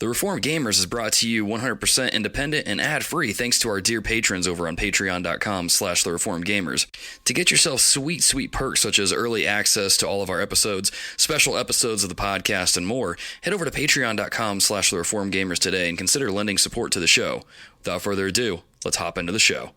The Reformed Gamers is brought to you 100% independent and ad-free thanks to our dear patrons over on patreon.com/thereformedgamers. To get yourself sweet perks such as early access to all of our episodes, special episodes of the podcast, and more, head over to patreon.com/thereformedgamers today and consider lending support to the show. Without further ado, let's hop into the show.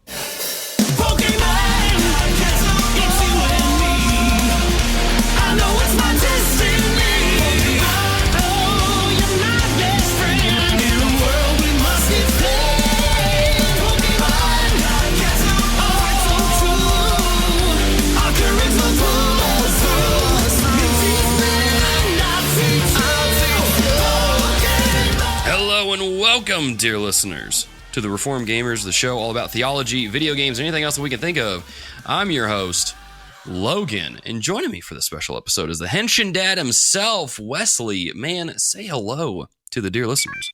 Hello and welcome, dear listeners, to the Reformed Gamers, the show all about theology, video games, and anything else that we can think of. I'm your host, Logan, and joining me for this special episode is the Henshin Dad himself, Wesley. Man, say hello to the dear listeners.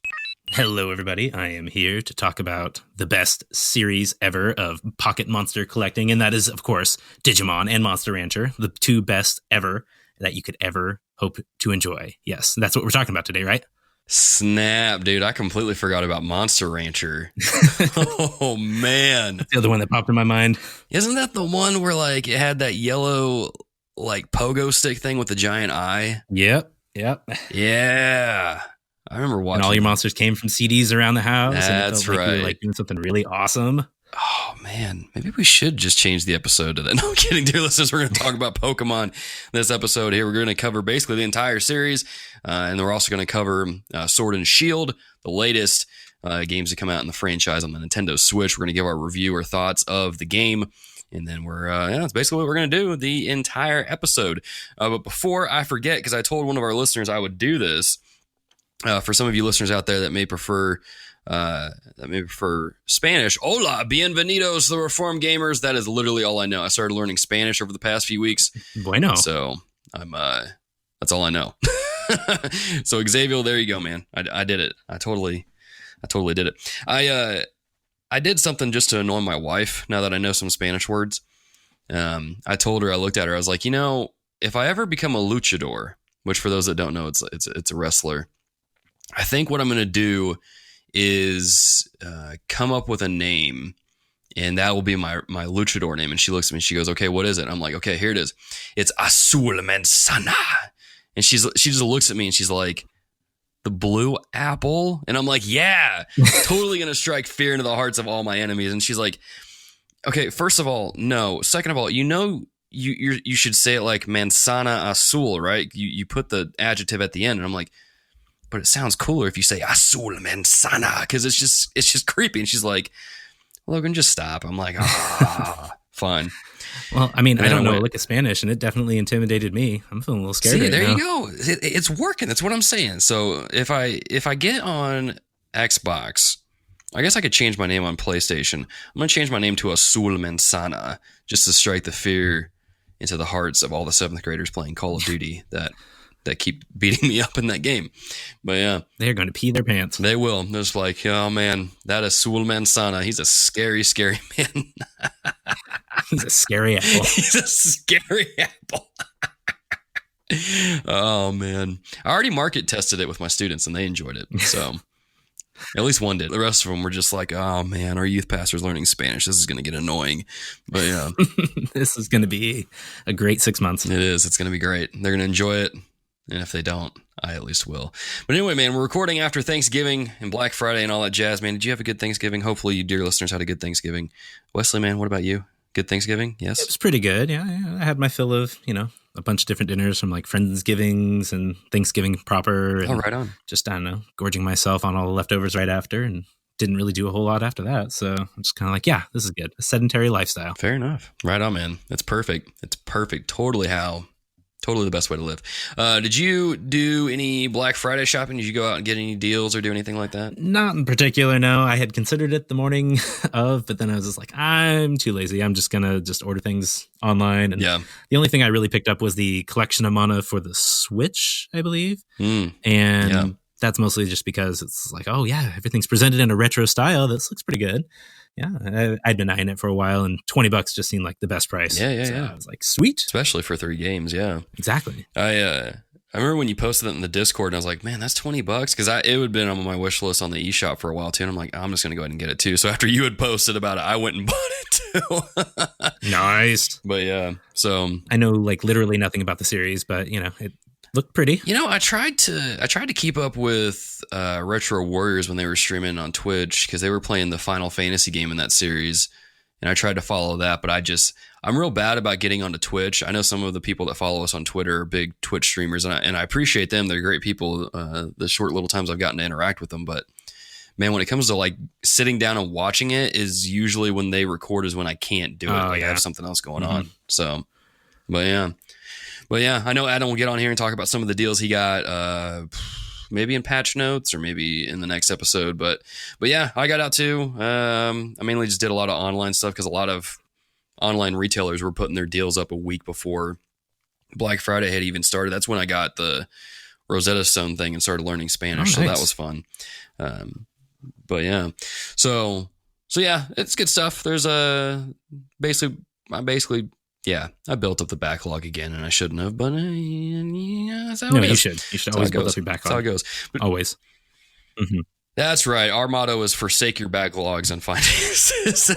Hello, everybody. I am here to talk about the best series ever of pocket monster collecting, and that is, of course, Digimon and Monster Rancher, the two best ever that you could ever hope to enjoy. Yes, that's what we're talking about today, right? Snap, dude. I completely forgot about Monster Rancher. Oh, man. That's the other one that popped in my mind. Isn't that the one where, like, it had that yellow, like, pogo stick thing with the giant eye? Yep. Yeah. I remember watching. And all your monsters came from CDs around the house. That's and it felt right. Like you were, like, doing something really awesome. Oh, man. Maybe we should just change the episode to that. No, I'm kidding, dear listeners. We're going to talk about Pokemon this episode here. We're going to cover basically the entire series. And we're also going to cover Sword and Shield, the latest games that come out in the franchise on the Nintendo Switch. We're going to give our review or thoughts of the game. And then that's basically what we're going to do the entire episode. But before I forget, because I told one of our listeners I would do this, for some of you listeners out there that may prefer Spanish. Hola, bienvenidos to the Reformed Gamers. That is literally all I know. I started learning Spanish over the past few weeks. Bueno. So I'm that's all I know. So Xavier, there you go, man. I did it. I totally did it. I did something just to annoy my wife. Now that I know some Spanish words, I told her, I looked at her, I was like, if I ever become a luchador, which for those that don't know, it's a wrestler. I think what I'm going to do is come up with a name, and that will be my luchador name. And she looks at me and she goes, okay, what is it? And I'm like, okay, here it is. It's Azul Manzana. And she just looks at me and she's like, the blue apple? And I'm like, yeah, totally going to strike fear into the hearts of all my enemies. And she's like, okay, first of all, no. Second of all, you should say it like manzana azul, right? You put the adjective at the end. And I'm like, but it sounds cooler if you say azul manzana, because it's just creepy. And she's like, Logan, just stop. I'm like, fine. Well, I mean, I don't know a lick of Spanish, and it definitely intimidated me. I'm feeling a little scared. See, there you go. It's working. That's what I'm saying. So if I get on Xbox, I guess I could change my name on PlayStation. I'm going to change my name to Azul Manzana just to strike the fear into the hearts of all the 7th graders playing Call of Duty that keep beating me up in that game. But yeah. They're going to pee their pants. They will. They're just like, oh man, that Azul Manzana, he's a scary, scary man. He's a scary apple. He's a scary apple. Oh man. I already market tested it with my students and they enjoyed it. So at least one did. The rest of them were just like, oh man, our youth pastor's learning Spanish. This is going to get annoying. But yeah. This is going to be a great 6 months. It is. It's going to be great. They're going to enjoy it. And if they don't, I at least will. But anyway, man, we're recording after Thanksgiving and Black Friday and all that jazz, man. Did you have a good Thanksgiving? Hopefully you dear listeners had a good Thanksgiving. Wesley, man, what about you? Good Thanksgiving? Yes? It was pretty good. Yeah. I had my fill of, a bunch of different dinners from like Friendsgivings and Thanksgiving proper. And right on. Just, I don't know, gorging myself on all the leftovers right after and didn't really do a whole lot after that. So I'm just kind of like, yeah, this is good. A sedentary lifestyle. Fair enough. Right on, man. It's perfect. It's perfect. Totally the best way to live. Did you do any Black Friday shopping? Did you go out and get any deals or do anything like that? Not in particular, no. I had considered it the morning of, but then I was just like, I'm too lazy. I'm just going to order things online. And yeah. The only thing I really picked up was the collection of mana for the Switch, I believe. And that's mostly just because it's like, oh yeah, everything's presented in a retro style. This looks pretty good. Yeah, I'd been eyeing it for a while, and $20 just seemed like the best price. Yeah. I was like, sweet. Especially for 3 games, yeah. Exactly. I I remember when you posted it in the Discord, and I was like, man, that's $20 because it would have been on my wish list on the eShop for a while too. And I'm like, I'm just gonna go ahead and get it too. So after you had posted about it, I went and bought it too. Nice. But yeah, so I know like literally nothing about the series, but you know, it looked pretty. You know, I tried to keep up with Retro Warriors when they were streaming on Twitch because they were playing the Final Fantasy game in that series, and I tried to follow that, but I'm real bad about getting onto Twitch. I know some of the people that follow us on Twitter are big Twitch streamers, and I appreciate them. They're great people. The short little times I've gotten to interact with them, but man, when it comes to like sitting down and watching it, is usually when they record is when I can't do it. I have something else going on. So, but yeah, I know Adam will get on here and talk about some of the deals he got, maybe in patch notes or maybe in the next episode. But yeah, I got out too. I mainly just did a lot of online stuff because a lot of online retailers were putting their deals up a week before Black Friday had even started. That's when I got the Rosetta Stone thing and started learning Spanish. Oh, nice. So that was fun. But yeah, so yeah, it's good stuff. There's I built up the backlog again, and I shouldn't have, but that's how it is. You should always build up your backlog. That's how it goes. But always. Mm-hmm. That's right. Our motto is forsake your backlogs and finances.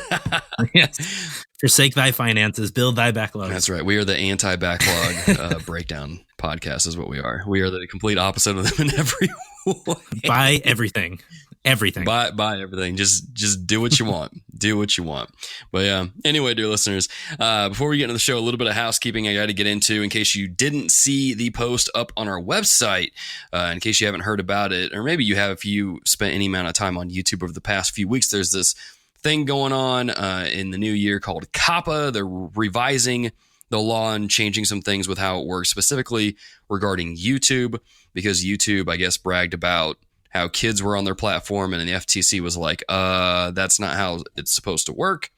Yes. Forsake thy finances, build thy backlogs. That's right. We are the anti-backlog breakdown podcast is what we are. We are the complete opposite of them in every way. Buy everything. Everything. Buy everything. Just do what you want. Do what you want. But yeah. Anyway, dear listeners, before we get into the show, a little bit of housekeeping I got to get into in case you didn't see the post up on our website, in case you haven't heard about it, or maybe you have if you spent any amount of time on YouTube over the past few weeks. There's this thing going on in the new year called COPPA. They're revising the law and changing some things with how it works, specifically regarding YouTube, because YouTube, I guess, bragged about how kids were on their platform, and the FTC was like, that's not how it's supposed to work.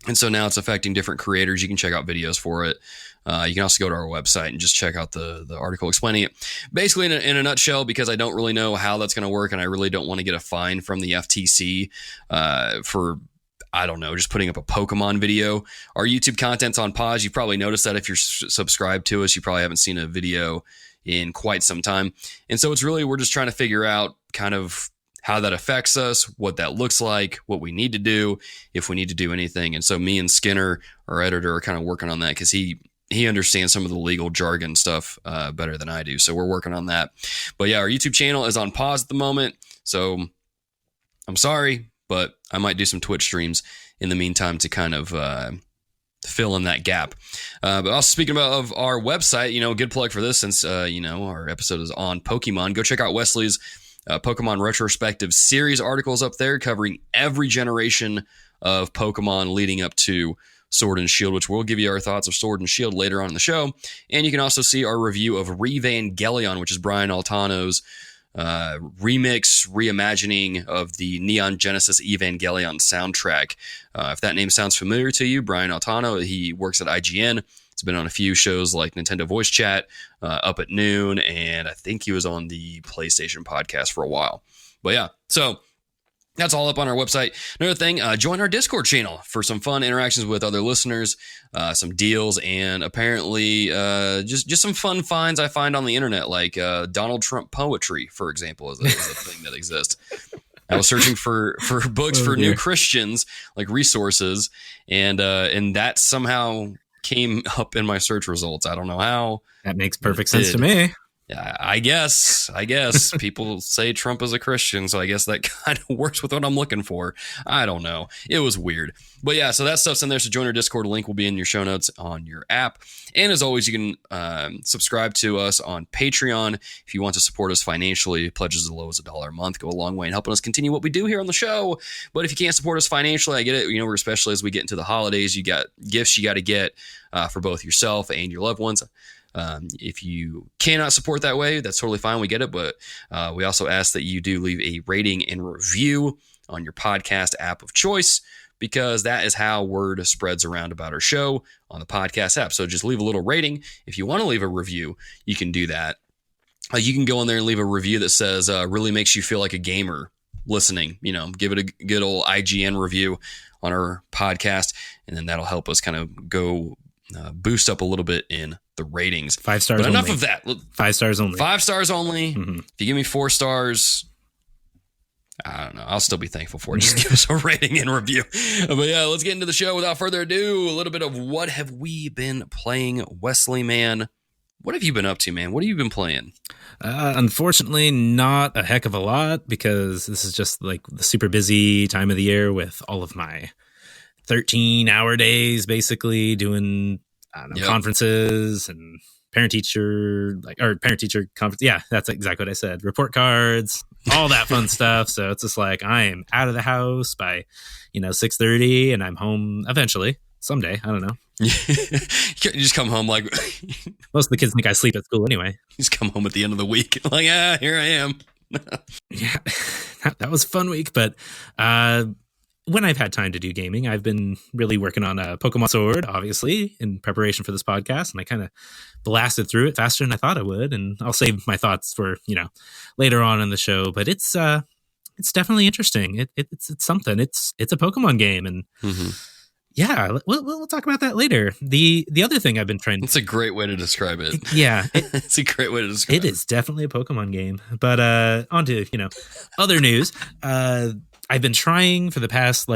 And so now it's affecting different creators. You can check out videos for it. You can also go to our website and just check out the article explaining it. Basically, in a nutshell, because I don't really know how that's going to work, and I really don't want to get a fine from the FTC for, I don't know, just putting up a Pokemon video. Our YouTube content's on pause. You've probably noticed that if you're subscribed to us. You probably haven't seen a video in quite some time. And so we're just trying to figure out kind of how that affects us, what that looks like, what we need to do, if we need to do anything. And so me and Skinner, our editor, are kind of working on that because he understands some of the legal jargon stuff better than I do. So we're working on that. But yeah, our YouTube channel is on pause at the moment. So I'm sorry, but I might do some Twitch streams in the meantime to kind of fill in that gap. But also speaking of our website, good plug for this since, our episode is on Pokemon. Go check out Wesley's Pokemon retrospective series articles up there covering every generation of Pokemon leading up to Sword and Shield, which we'll give you our thoughts of Sword and Shield later on in the show. And you can also see our review of Revangelion, which is Brian Altano's reimagining of the Neon Genesis Evangelion soundtrack. If that name sounds familiar to you, Brian Altano, he works at IGN. He's been on a few shows like Nintendo Voice Chat, Up at Noon, and I think he was on the PlayStation podcast for a while. But yeah, so that's all up on our website. Another thing, join our Discord channel for some fun interactions with other listeners, some deals, and apparently just some fun finds I find on the internet, like Donald Trump poetry, for example, is a thing that exists. I was searching for books for new Christians, like resources, and that somehow came up in my search results. I don't know how. That makes perfect sense to me. Yeah, I guess people say Trump is a Christian, so I guess that kind of works with what I'm looking for. I don't know. It was weird. But yeah, so that stuff's in there. So join our Discord. Link will be in your show notes on your app. And as always, you can subscribe to us on Patreon if you want to support us financially. Pledges as low as $1 a month go a long way in helping us continue what we do here on the show. But if you can't support us financially, I get it. Especially as we get into the holidays, you got gifts you got to get for both yourself and your loved ones. If you cannot support that way, that's totally fine. We get it. But we also ask that you do leave a rating and review on your podcast app of choice, because that is how word spreads around about our show on the podcast app. So just leave a little rating. If you want to leave a review, you can do that. You can go in there and leave a review that says, really makes you feel like a gamer listening. Give it a good old IGN review on our podcast, and then that'll help us kind of go boost up a little bit in the ratings. 5 stars but only. enough of that. 5 stars only. 5 stars only. Mm-hmm. If you give me 4 stars, I don't know. I'll still be thankful for it. Just give us a rating and review. But yeah, let's get into the show. Without further ado, a little bit of what have we been playing, Wesley, man. What have you been up to, man? What have you been playing? Unfortunately, not a heck of a lot, because this is just like the super busy time of the year with all of my 13-hour days, basically doing conferences and parent-teacher conference. Yeah, that's exactly what I said. Report cards, all that fun stuff. So it's just like I am out of the house by 6:30, and I'm home eventually someday. I don't know. You just come home like most of the kids think I sleep at school anyway. You just come home at the end of the week like, here I am. Yeah, that was a fun week. But when I've had time to do gaming, I've been really working on a Pokemon Sword, obviously, in preparation for this podcast. And I kind of blasted through it faster than I thought I would. And I'll save my thoughts for, later on in the show. But it's definitely interesting. It's something. It's a Pokemon game. And yeah, we'll talk about that later. The other thing I've been trying. It's a great way to describe it. Yeah, it's a great way to describe it. It is definitely a Pokemon game. But on to other news. I've been trying for the past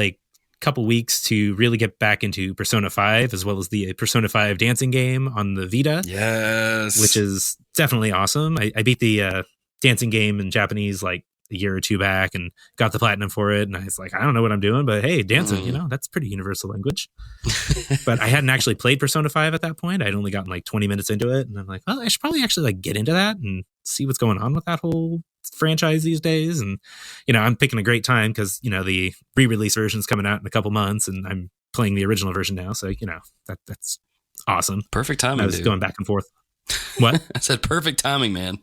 couple weeks to really get back into Persona 5, as well as the Persona 5 dancing game on the Vita. Yes, which is definitely awesome. I beat the dancing game in Japanese a year or two back and got the platinum for it. And I was like, I don't know what I'm doing, but hey, dancing, that's pretty universal language. But I hadn't actually played Persona 5 at that point. I'd only gotten 20 minutes into it. And I'm like, well, I should probably actually get into that and see what's going on with that whole franchise these days. And, I'm picking a great time because, the re-release version's coming out in a couple months and I'm playing the original version now. So, that's awesome. Perfect timing. I was going back and forth. What? I said perfect timing, man.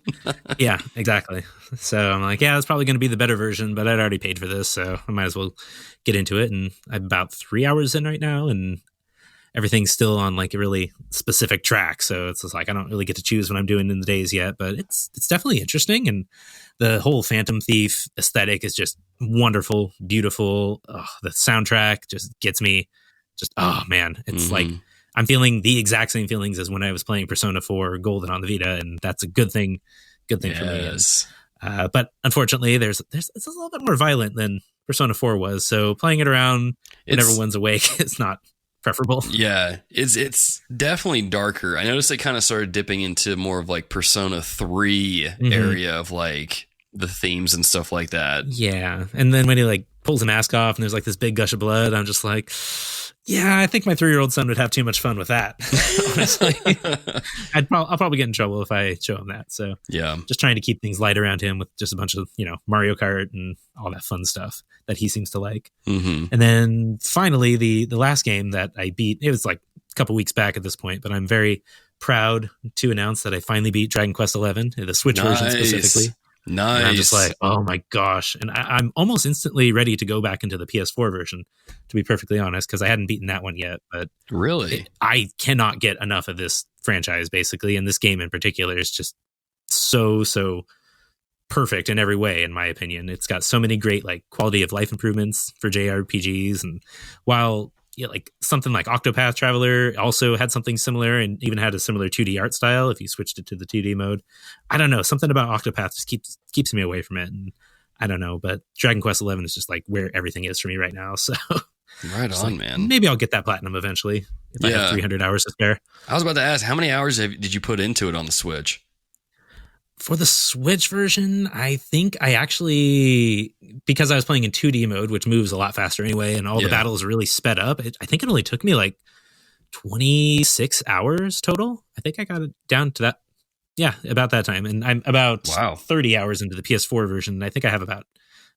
Yeah, exactly. So I'm like, yeah, it's probably going to be the better version, but I'd already paid for this, so I might as well get into it. And I'm about 3 hours in right now, and everything's still on a really specific track. So it's just I don't really get to choose what I'm doing in the days yet, but it's definitely interesting. And the whole Phantom Thief aesthetic is just wonderful, beautiful. Oh, the soundtrack just gets me. Oh man, it's I'm feeling the exact same feelings as when I was playing Persona 4 Golden on the Vita, and that's a good thing. Good thing for me. And, but unfortunately, it's a little bit more violent than Persona 4 was. So playing it around when everyone's awake is not preferable. Yeah, it's definitely darker. I noticed it kind of started dipping into more of Persona 3 area of the themes and stuff like that. Yeah, and then when he pulls the mask off and there's this big gush of blood, I'm just like, yeah, I think my 3-year-old son would have too much fun with that. Honestly, I'll probably get in trouble if I show him that. So yeah, just trying to keep things light around him with just a bunch of Mario Kart and all that fun stuff that he seems to like. And then finally, the last game that I beat, it was a couple weeks back at this point, but I'm very proud to announce that I finally beat Dragon Quest XI, the Switch version specifically. Nice. And I'm just oh my gosh. And I'm almost instantly ready to go back into the PS4 version, to be perfectly honest, because I hadn't beaten that one yet. But really, I cannot get enough of this franchise, basically. And this game in particular is just so perfect in every way, in my opinion. It's got so many great quality of life improvements for JRPGs. And while something like Octopath Traveler also had something similar and even had a similar 2D art style if you switched it to the 2D mode. I don't know. Something about Octopath just keeps me away from it. And I don't know, but Dragon Quest XI is just where everything is for me right now. So right on, man. Maybe I'll get that platinum eventually if I have 300 hours to spare. I was about to ask, how many hours did you put into it on the Switch? For the Switch version, I think I actually, because I was playing in 2D mode, which moves a lot faster anyway, and all the battles are really sped up, I think it only took me 26 hours total. I think I got it down to that. Yeah, about that time. And I'm about 30 hours into the PS4 version. And I think I have about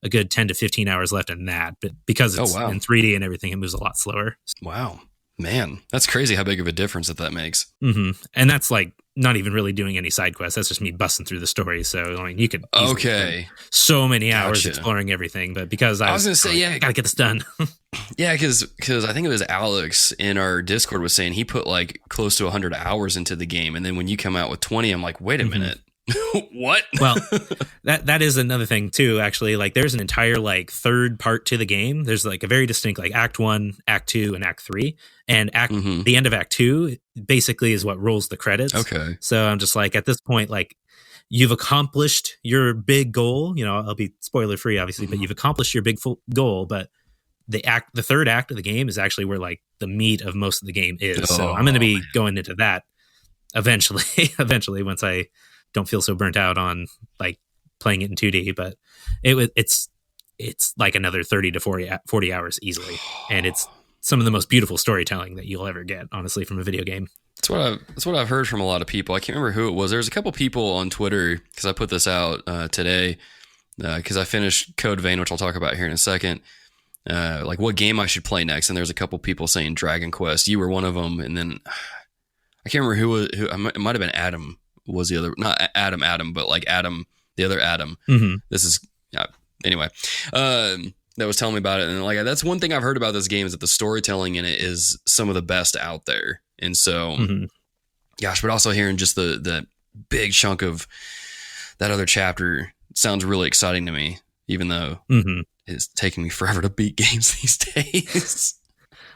a good 10 to 15 hours left in that. But because it's in 3D and everything, it moves a lot slower. Wow. Man, that's crazy how big of a difference that makes. And that's not even really doing any side quests. That's just me busting through the story. So you could spend so many hours exploring everything. But because I was going to say, I gotta get this done. Yeah, because I think it was Alex in our Discord was saying he put close to 100 hours into the game, and then when you come out with 20, I'm like, wait a minute. What? Well, that is another thing too, actually. Like there's an entire like third part to the game. There's like a very distinct like Act 1, Act 2, and Act 3. And the end of Act 2 basically is what rolls the credits. Okay. So I'm just like, at this point, like you've accomplished your big goal. You know, I'll be spoiler free, obviously, but you've accomplished your big goal. But the third act of the game is actually where like the meat of most of the game is. So I'm going to be going into that eventually once I don't feel so burnt out on like playing it in 2D. But it's like another 30 to 40 hours easily, and it's some of the most beautiful storytelling that you'll ever get, honestly, from a video game. That's what I've heard from a lot of people. I can't remember who it was. There's a couple people on Twitter, because I put this out today, because I finished Code Vein, which I'll talk about here in a second. Like what game I should play next, and there's a couple people saying Dragon Quest. You were one of them, and then I can't remember who. It might have been Adam. Was the other, not Adam, but like Adam, the other Adam. Mm-hmm. This is anyway. That was telling me about it, and like that's one thing I've heard about this game is that the storytelling in it is some of the best out there. And so, gosh, but also hearing just the big chunk of that other chapter sounds really exciting to me, even though it's taking me forever to beat games these days.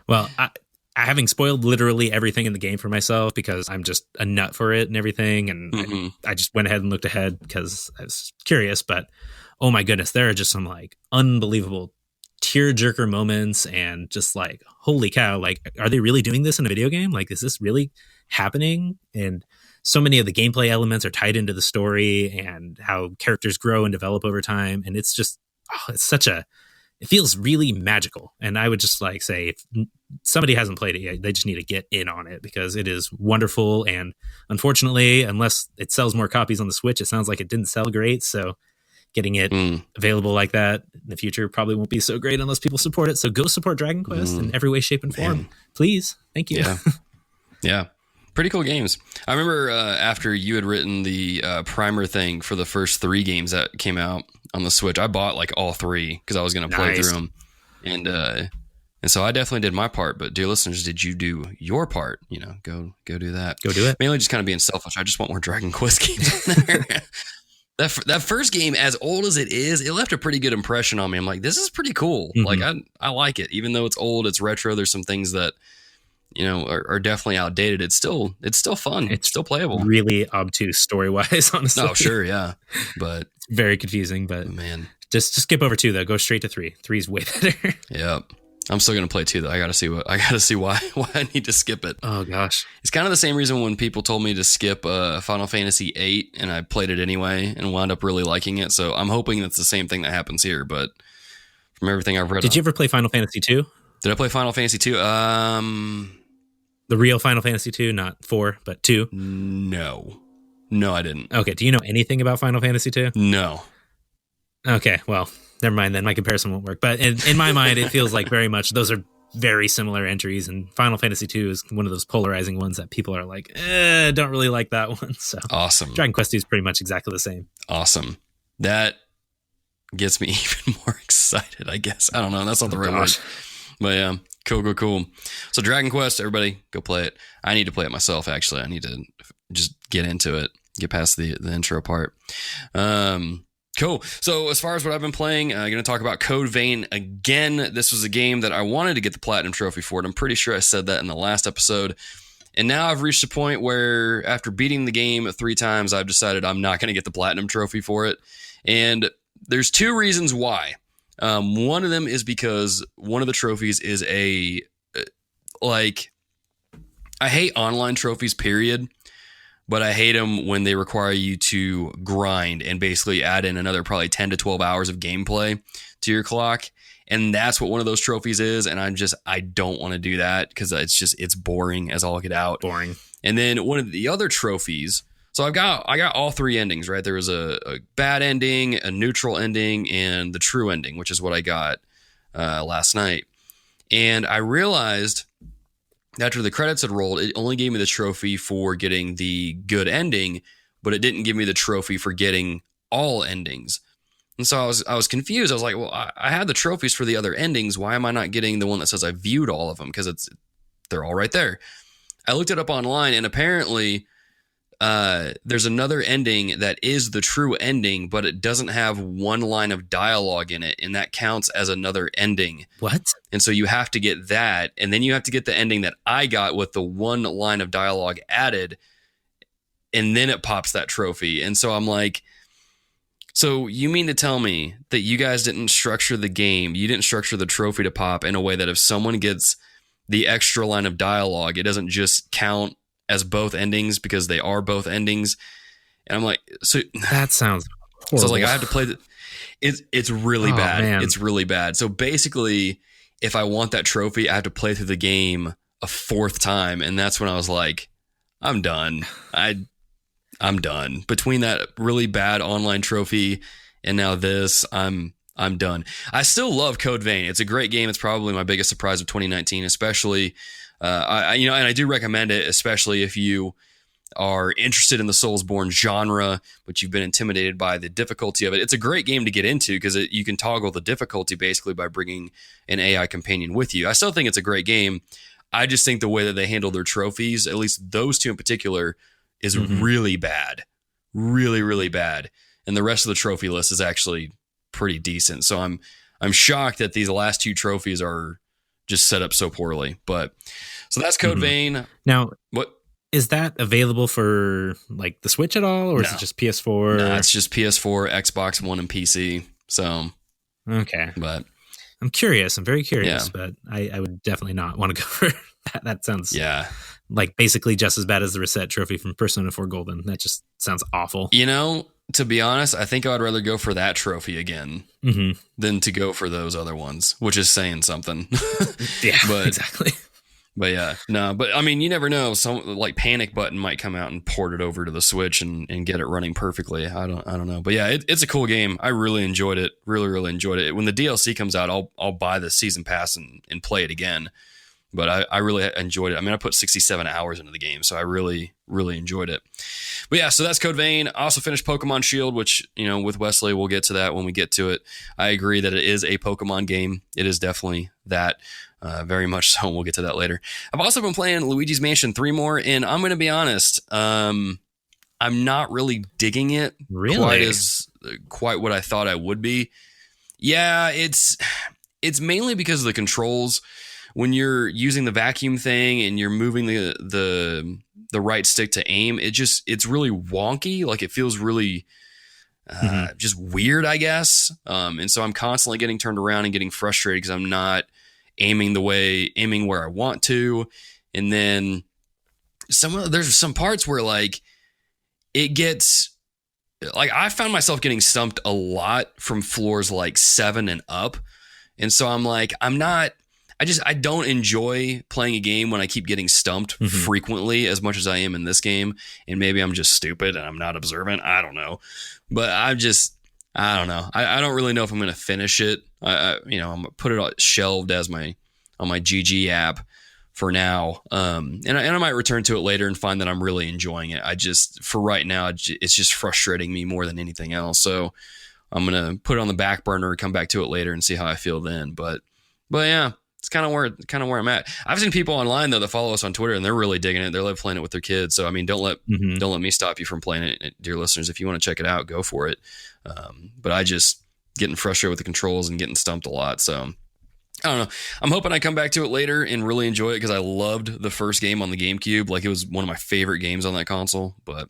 Well, I having spoiled literally everything in the game for myself because I'm just a nut for it and everything. And I just went ahead and looked ahead because I was curious. But oh my goodness, there are just some like unbelievable tearjerker moments and just like, holy cow, like, are they really doing this in a video game? Like, is this really happening? And so many of the gameplay elements are tied into the story and how characters grow and develop over time. And it's just, it feels really magical. And I would just like say, if somebody hasn't played it yet, they just need to get in on it because it is wonderful. And unfortunately, unless it sells more copies on the Switch, it sounds like it didn't sell great. So getting it available like that in the future probably won't be so great unless people support it. So go support Dragon Quest in every way, shape, and form. Please. Thank you. Yeah. Pretty cool games. I remember after you had written the primer thing for the first 3 games that came out on the Switch, I bought like all 3 because I was going to play through them. And so I definitely did my part. But dear listeners, did you do your part? You know, go do that. Go do it. Mainly just kind of being selfish. I just want more Dragon Quest games on there. That first game, as old as it is, it left a pretty good impression on me. I'm like, this is pretty cool. Like I like it, even though it's old, it's retro. There's some things that are definitely outdated. It's still fun. It's still playable. Really obtuse story wise, honestly. Oh sure, yeah, but it's very confusing. But man, just skip over 2 though. Go straight to 3. 3 is way better. Yep. I'm still gonna play 2 though. I gotta see why I need to skip it. Oh gosh, it's kind of the same reason when people told me to skip Final Fantasy VIII, and I played it anyway and wound up really liking it. So I'm hoping that's the same thing that happens here. But from everything I've read, did you ever play Final Fantasy 2? Did I play Final Fantasy 2? The real Final Fantasy 2, not 4, but 2. No, I didn't. Okay, do you know anything about Final Fantasy 2? No. Okay, well, never mind then. My comparison won't work. But in my mind, it feels like very much those are very similar entries. And Final Fantasy 2 is one of those polarizing ones that people are like, don't really like that one. So awesome. Dragon Quest 2 is pretty much exactly the same. Awesome. That gets me even more excited, I guess. I don't know. That's not the right word. But yeah, cool. So Dragon Quest, everybody go play it. I need to play it myself, actually. I need to just get into it, get past the intro part. Cool. So as far as what I've been playing, I'm going to talk about Code Vein again. This was a game that I wanted to get the Platinum Trophy for it. I'm pretty sure I said that in the last episode. And now I've reached a point where after beating the game 3 times, I've decided I'm not going to get the Platinum Trophy for it. And there's 2 reasons why. One of them is because one of the trophies is I hate online trophies, period. But I hate them when they require you to grind and basically add in another probably 10 to 12 hours of gameplay to your clock. And that's what one of those trophies is. And I don't want to do that because it's boring as all get out. Boring. And then one of the other trophies. So I got all 3 endings, right? There was a bad ending, a neutral ending, and the true ending, which is what I got last night. And I realized after the credits had rolled, it only gave me the trophy for getting the good ending, but it didn't give me the trophy for getting all endings. And so I was confused. I was like, well, I had the trophies for the other endings. Why am I not getting the one that says I viewed all of them? Because they're all right there. I looked it up online, and apparently there's another ending that is the true ending, but it doesn't have one line of dialogue in it, and that counts as another ending. What? And so you have to get that, and then you have to get the ending that I got with the one line of dialogue added, and then it pops that trophy. And so I'm like, so you mean to tell me that you guys didn't structure the game, you didn't structure the trophy to pop in a way that if someone gets the extra line of dialogue, it doesn't just count as both endings because they are both endings? And I'm like, so that sounds horrible. So I was like, I have to play it's really bad. Man. It's really bad. So basically, if I want that trophy, I have to play through the game a fourth time. And that's when I was like, I'm done. I'm done. Between that really bad online trophy and now this, I'm done. I still love Code Vein. It's a great game. It's probably my biggest surprise of 2019, especially and I do recommend it, especially if you are interested in the Soulsborne genre, but you've been intimidated by the difficulty of it. It's a great game to get into because you can toggle the difficulty basically by bringing an AI companion with you. I still think it's a great game. I just think the way that they handle their trophies, at least those two in particular, is really bad. Really, really bad. And the rest of the trophy list is actually pretty decent. So I'm shocked that these last two trophies are just set up so poorly. But so that's Code Vein. Now, what is that available for like the Switch at all, or is it just PS4? No, it's just PS4, Xbox One, and PC. So okay, but I'm curious. I'm very curious, but I would definitely not want to go for that. That sounds like basically just as bad as the Reset trophy from Persona 4 Golden. That just sounds awful. You know, to be honest, I think I would rather go for that trophy again than to go for those other ones, which is saying something. Yeah, exactly. But yeah, no, but I mean, you never know. Some like Panic Button might come out and port it over to the Switch and get it running perfectly. I don't know. But yeah, it's a cool game. I really enjoyed it. Really, really enjoyed it. When the DLC comes out, I'll buy the season pass and play it again. But I really enjoyed it. I mean, I put 67 hours into the game, so I really, really enjoyed it. But yeah, so that's Code Vein. I also finished Pokemon Shield, which, you know, with Wesley, we'll get to that when we get to it. I agree that it is a Pokemon game. It is definitely that. Very much so. We'll get to that later. I've also been playing Luigi's Mansion 3 more, and I'm going to be honest, I'm not really digging it quite what I thought I would be. Yeah, it's mainly because of the controls. When you're using the vacuum thing and you're moving the right stick to aim, it's really wonky. Like it feels really just weird, I guess. And so I'm constantly getting turned around and getting frustrated because I'm not aiming where I want to. And then there's some parts where like it gets like I found myself getting stumped a lot from floors like 7 and up. And so I'm like, I don't enjoy playing a game when I keep getting stumped frequently as much as I am in this game. And maybe I'm just stupid and I'm not observant. I don't know. But I don't know. I don't really know if I'm going to finish it. I'm going to put it shelved on my GG app for now. And I might return to it later and find that I'm really enjoying it. For right now, it's just frustrating me more than anything else. So I'm going to put it on the back burner, come back to it later and see how I feel then. But yeah. It's kind of where I'm at. I've seen people online though that follow us on Twitter and they're really digging it. They're like playing it with their kids. So I mean, don't let me stop you from playing it, dear listeners. If you want to check it out, go for it. But I just getting frustrated with the controls and getting stumped a lot. So I don't know. I'm hoping I come back to it later and really enjoy it because I loved the first game on the GameCube. Like it was one of my favorite games on that console. But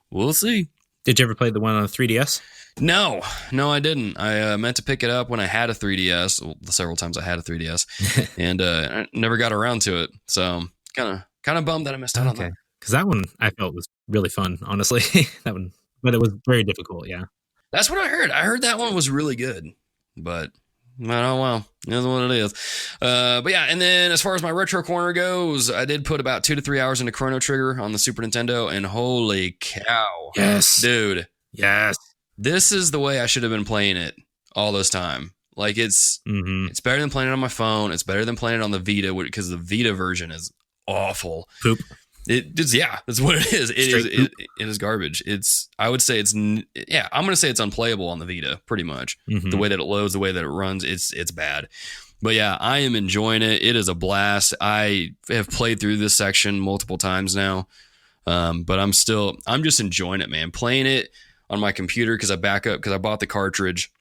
we'll see. Did you ever play the one on the 3DS? No, I didn't. I meant to pick it up when I had a 3DS. Well, several times I had a 3DS, and I never got around to it. So kind of bummed that I missed out on that. Because that one I felt was really fun, honestly. That one, but it was very difficult. Yeah, that's what I heard. I heard that one was really good, but oh well, that's what it is. But yeah, and then as far as my retro corner goes, I did put about 2 to 3 hours into Chrono Trigger on the Super Nintendo, and holy cow, yes, dude, yes. This is the way I should have been playing it all this time. Like it's better than playing it on my phone. It's better than playing it on the Vita because the Vita version is awful. Poop. That's what it is. It is garbage. I would say I'm going to say it's unplayable on the Vita pretty much. The way that it loads, the way that it runs, it's bad. But yeah, I am enjoying it. It is a blast. I have played through this section multiple times now. But I'm just enjoying it, man. Playing it on my computer because I bought the cartridge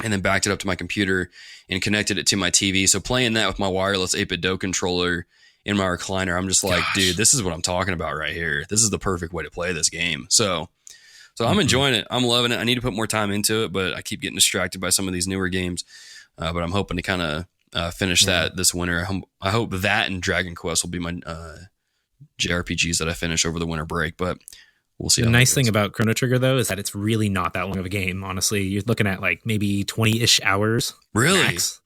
and then backed it up to my computer and connected it to my TV. So playing that with my wireless 8-bit Do controller in my recliner, I'm just like, dude, this is what I'm talking about right here. This is the perfect way to play this game. So I'm enjoying it. I'm loving it. I need to put more time into it, but I keep getting distracted by some of these newer games. But I'm hoping to kind of finish that this winter. I hope that and Dragon Quest will be my JRPGs that I finish over the winter break, but we'll see. The nice thing about Chrono Trigger, though, is that it's really not that long of a game. Honestly, you're looking at like maybe 20-ish hours. Really? Max.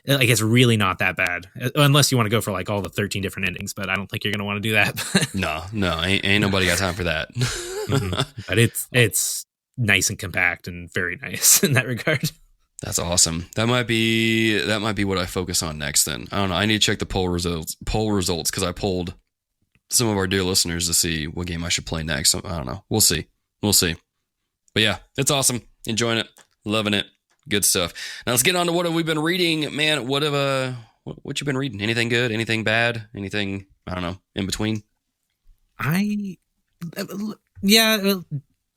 Like, it's really not that bad, unless you want to go for like all the 13 different endings. But I don't think you're going to want to do that. No, ain't nobody got time for that. But it's nice and compact and very nice in that regard. That's awesome. That might be what I focus on next. Then I don't know. I need to check the poll results because I polled some of our dear listeners to see what game I should play next. I don't know. We'll see. But yeah, it's awesome. Enjoying it. Loving it. Good stuff. Now let's get on to what have we been reading, man. What you been reading? Anything good? Anything bad? Anything, I don't know, in between? Due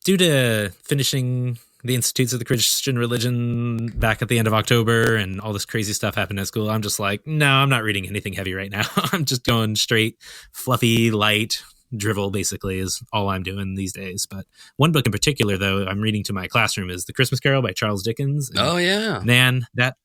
to finishing the Institutes of the Christian Religion back at the end of October and all this crazy stuff happened at school, I'm just like, no, I'm not reading anything heavy right now. I'm just going straight fluffy, light drivel, basically, is all I'm doing these days. But one book in particular, though, I'm reading to my classroom is The Christmas Carol by Charles Dickens. And oh, yeah. Man, that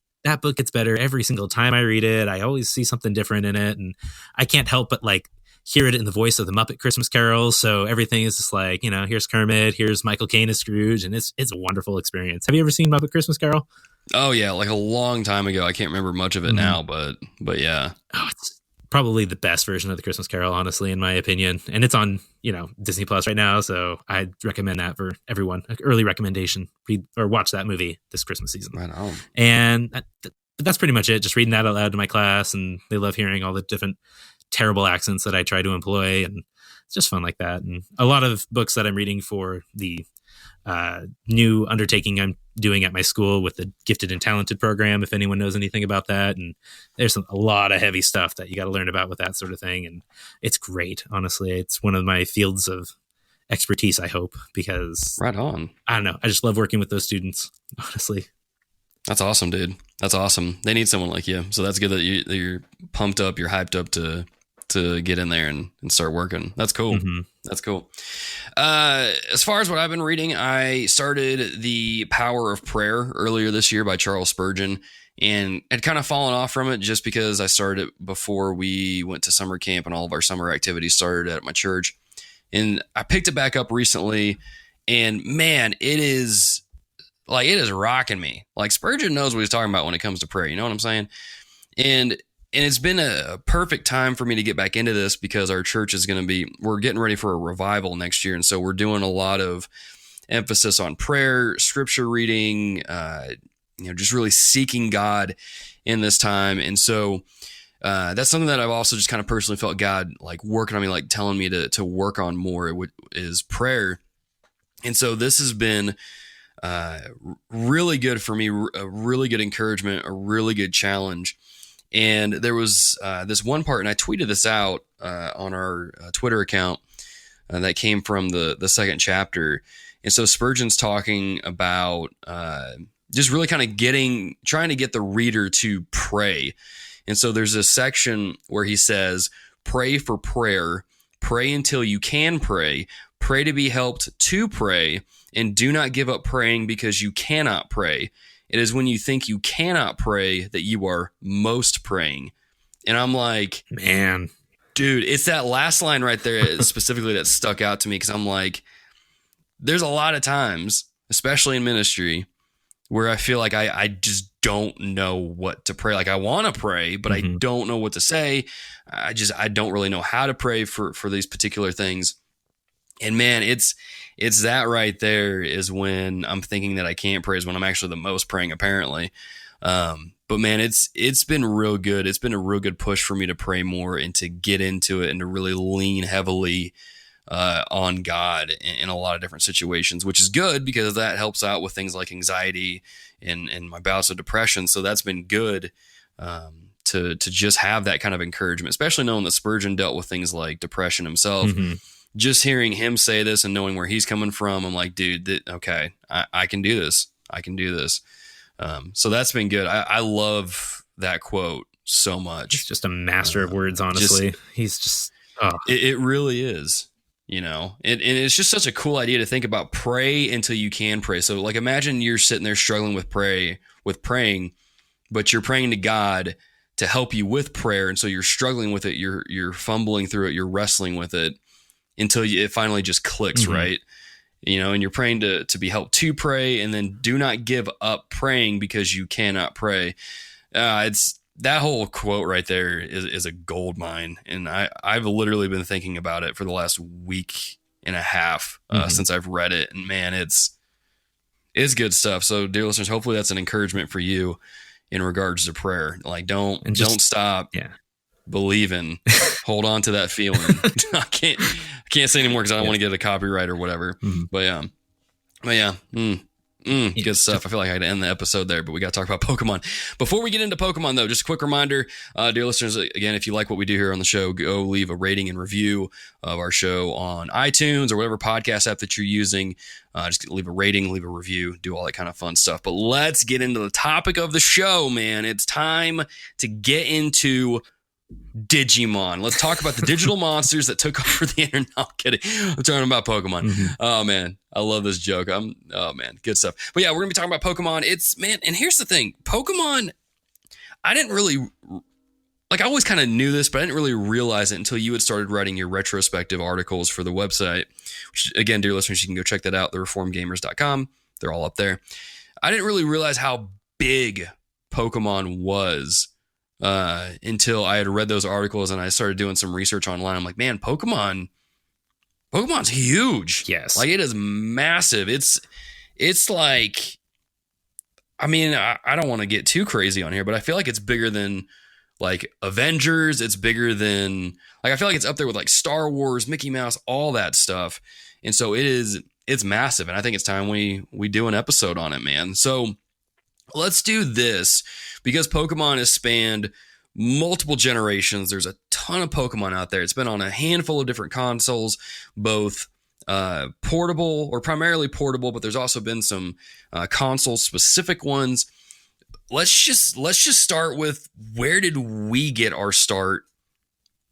book gets better every single time I read it. I always see something different in it, and I can't help but like hear it in the voice of the Muppet Christmas carols. So everything is just like, here's Kermit, here's Michael Caine as Scrooge, and it's a wonderful experience. Have you ever seen Muppet Christmas Carol? Oh yeah, like a long time ago. I can't remember much of it now, but yeah. Oh, it's probably the best version of the Christmas Carol, honestly, in my opinion. And it's on, Disney Plus right now, so I'd recommend that for everyone. An early recommendation: read or watch that movie this Christmas season. Right on. And that's pretty much it. Just reading that out loud to my class, and they love hearing all the different terrible accents that I try to employ, and it's just fun like that. And a lot of books that I'm reading for the new undertaking I'm doing at my school with the Gifted and Talented program, if anyone knows anything about that. And there's a lot of heavy stuff that you got to learn about with that sort of thing, and it's great. Honestly, it's one of my fields of expertise, I hope, because right on. I don't know, I just love working with those students, honestly. That's awesome, dude. That's awesome. They need someone like you. So that's good that you're pumped up, you're hyped up to get in there and start working. That's cool. Mm-hmm. That's cool. As far as what I've been reading, I started The Power of Prayer earlier this year by Charles Spurgeon, and had kind of fallen off from it just because I started it before we went to summer camp and all of our summer activities started at my church. And I picked it back up recently, and man, it is rocking me. Like, Spurgeon knows what he's talking about when it comes to prayer. You know what I'm saying? And it's been a perfect time for me to get back into this because our church is we're getting ready for a revival next year. And so we're doing a lot of emphasis on prayer, scripture reading, just really seeking God in this time. And so that's something that I've also just kind of personally felt God like working on me, like telling me to work on more, is prayer. And so this has been really good for me, a really good encouragement, a really good challenge. And there was this one part, and I tweeted this out on our Twitter account that came from the second chapter. And so Spurgeon's talking about just really kind of trying to get the reader to pray. And so there's a section where he says, pray for prayer, pray until you can pray to be helped to pray, and do not give up praying because you cannot pray. It is when you think you cannot pray that you are most praying. And I'm like, man, dude, it's that last line right there specifically that stuck out to me, because I'm like, there's a lot of times, especially in ministry, where I feel like I just don't know what to pray. Like, I want to pray, but I don't know what to say. I don't really know how to pray for these particular things. And man, it's that right there is when I'm thinking that I can't pray, is when I'm actually the most praying, apparently. But man, it's been real good. It's been a real good push for me to pray more and to get into it and to really lean heavily on God in a lot of different situations, which is good because that helps out with things like anxiety and my bouts of depression. So that's been good to just have that kind of encouragement, especially knowing that Spurgeon dealt with things like depression himself. just hearing him say this and knowing where he's coming from, I'm like, dude, okay, I can do this. I can do this. So that's been good. I love that quote so much. He's just a master of words, honestly. He's just, it really is, you know, and it's just such a cool idea to think about. Pray until you can pray. So like, imagine you're sitting there struggling with praying, but you're praying to God to help you with prayer. And so you're struggling with it. You're fumbling through it. You're wrestling with it until it finally just clicks, mm-hmm. right? You know, and you're praying to be helped to pray, and then do not give up praying because you cannot pray. It's that whole quote right there is a gold mine. And I've literally been thinking about it for the last week and a half mm-hmm. since I've read it. And man, it's good stuff. So dear listeners, hopefully that's an encouragement for you in regards to prayer. Like, don't stop believing. Hold on to that feeling. I can't say anymore because I don't want to get a copyright or whatever. Mm-hmm. But yeah. Good stuff. I feel like I had to end the episode there, but we got to talk about Pokemon. Before we get into Pokemon, though, just a quick reminder, dear listeners, again, if you like what we do here on the show, go leave a rating and review of our show on iTunes or whatever podcast app that you're using. Just leave a rating, leave a review, do all that kind of fun stuff. But let's get into the topic of the show, man. It's time to get into Digimon. Let's talk about the digital monsters that took over the internet. No, I'm kidding. I'm talking about Pokemon. Mm-hmm. Oh man, I love this joke. Good stuff. But yeah, we're gonna be talking about Pokemon. And here's the thing, Pokemon. I didn't really I always kind of knew this, but I didn't really realize it until you had started writing your retrospective articles for the website. Which, again, dear listeners, you can go check that out. thereformedgamers.com. They're all up there. I didn't really realize how big Pokemon was until I had read those articles and I started doing some research online. I'm like, man, Pokemon's huge. Yes. Like, it is massive. It's like, I mean, I don't want to get too crazy on here, but I feel like it's bigger than like Avengers. It's bigger than, like, I feel like it's up there with like Star Wars, Mickey Mouse, all that stuff. And so it's massive. And I think it's time we do an episode on it, man. So let's do this because Pokemon has spanned multiple generations. There's a ton of Pokemon out there. It's been on a handful of different consoles, both portable or primarily portable, but there's also been some console specific ones. Let's just start with, where did we get our start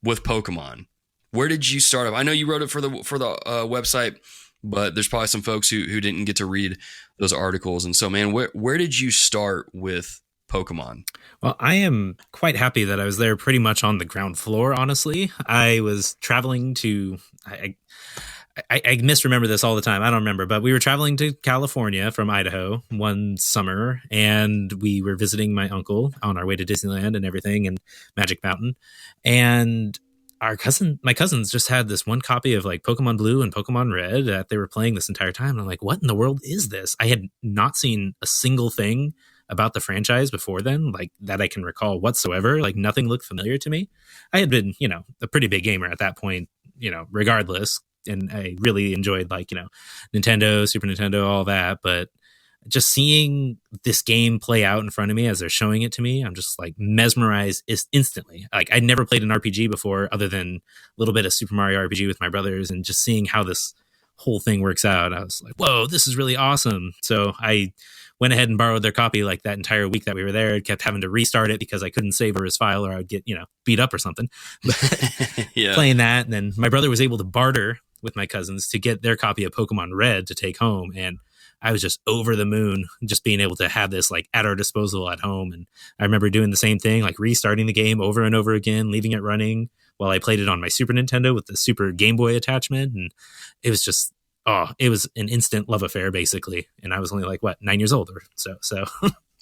with Pokemon? Where did you start off? I know you wrote it for the website, but there's probably some folks who didn't get to read those articles. And so, man, where did you start with Pokemon? Well, I am quite happy that I was there pretty much on the ground floor, honestly. I was traveling to, I misremember this all the time. I don't remember, but we were traveling to California from Idaho one summer, and we were visiting my uncle on our way to Disneyland and everything, and Magic Mountain. And my cousins just had this one copy of like Pokemon Blue and Pokemon Red that they were playing this entire time. And I'm like, what in the world is this? I had not seen a single thing about the franchise before then, like that I can recall whatsoever. Like, nothing looked familiar to me. I had been, a pretty big gamer at that point, regardless. And I really enjoyed, like, Nintendo, Super Nintendo, all that. But just seeing this game play out in front of me as they're showing it to me, I'm just like mesmerized instantly. Like, I'd never played an RPG before other than a little bit of Super Mario RPG with my brothers, and just seeing how this whole thing works out, I was like, whoa, this is really awesome. So I went ahead and borrowed their copy like that entire week that we were there. Kept having to restart it because I couldn't save his file or I would get, beat up or something. Yeah. Playing that. And then my brother was able to barter with my cousins to get their copy of Pokemon Red to take home. And I was just over the moon just being able to have this like at our disposal at home. And I remember doing the same thing, like restarting the game over and over again, leaving it running while I played it on my Super Nintendo with the Super Game Boy attachment. And it was just, it was an instant love affair basically. And I was only like, 9 years old or so.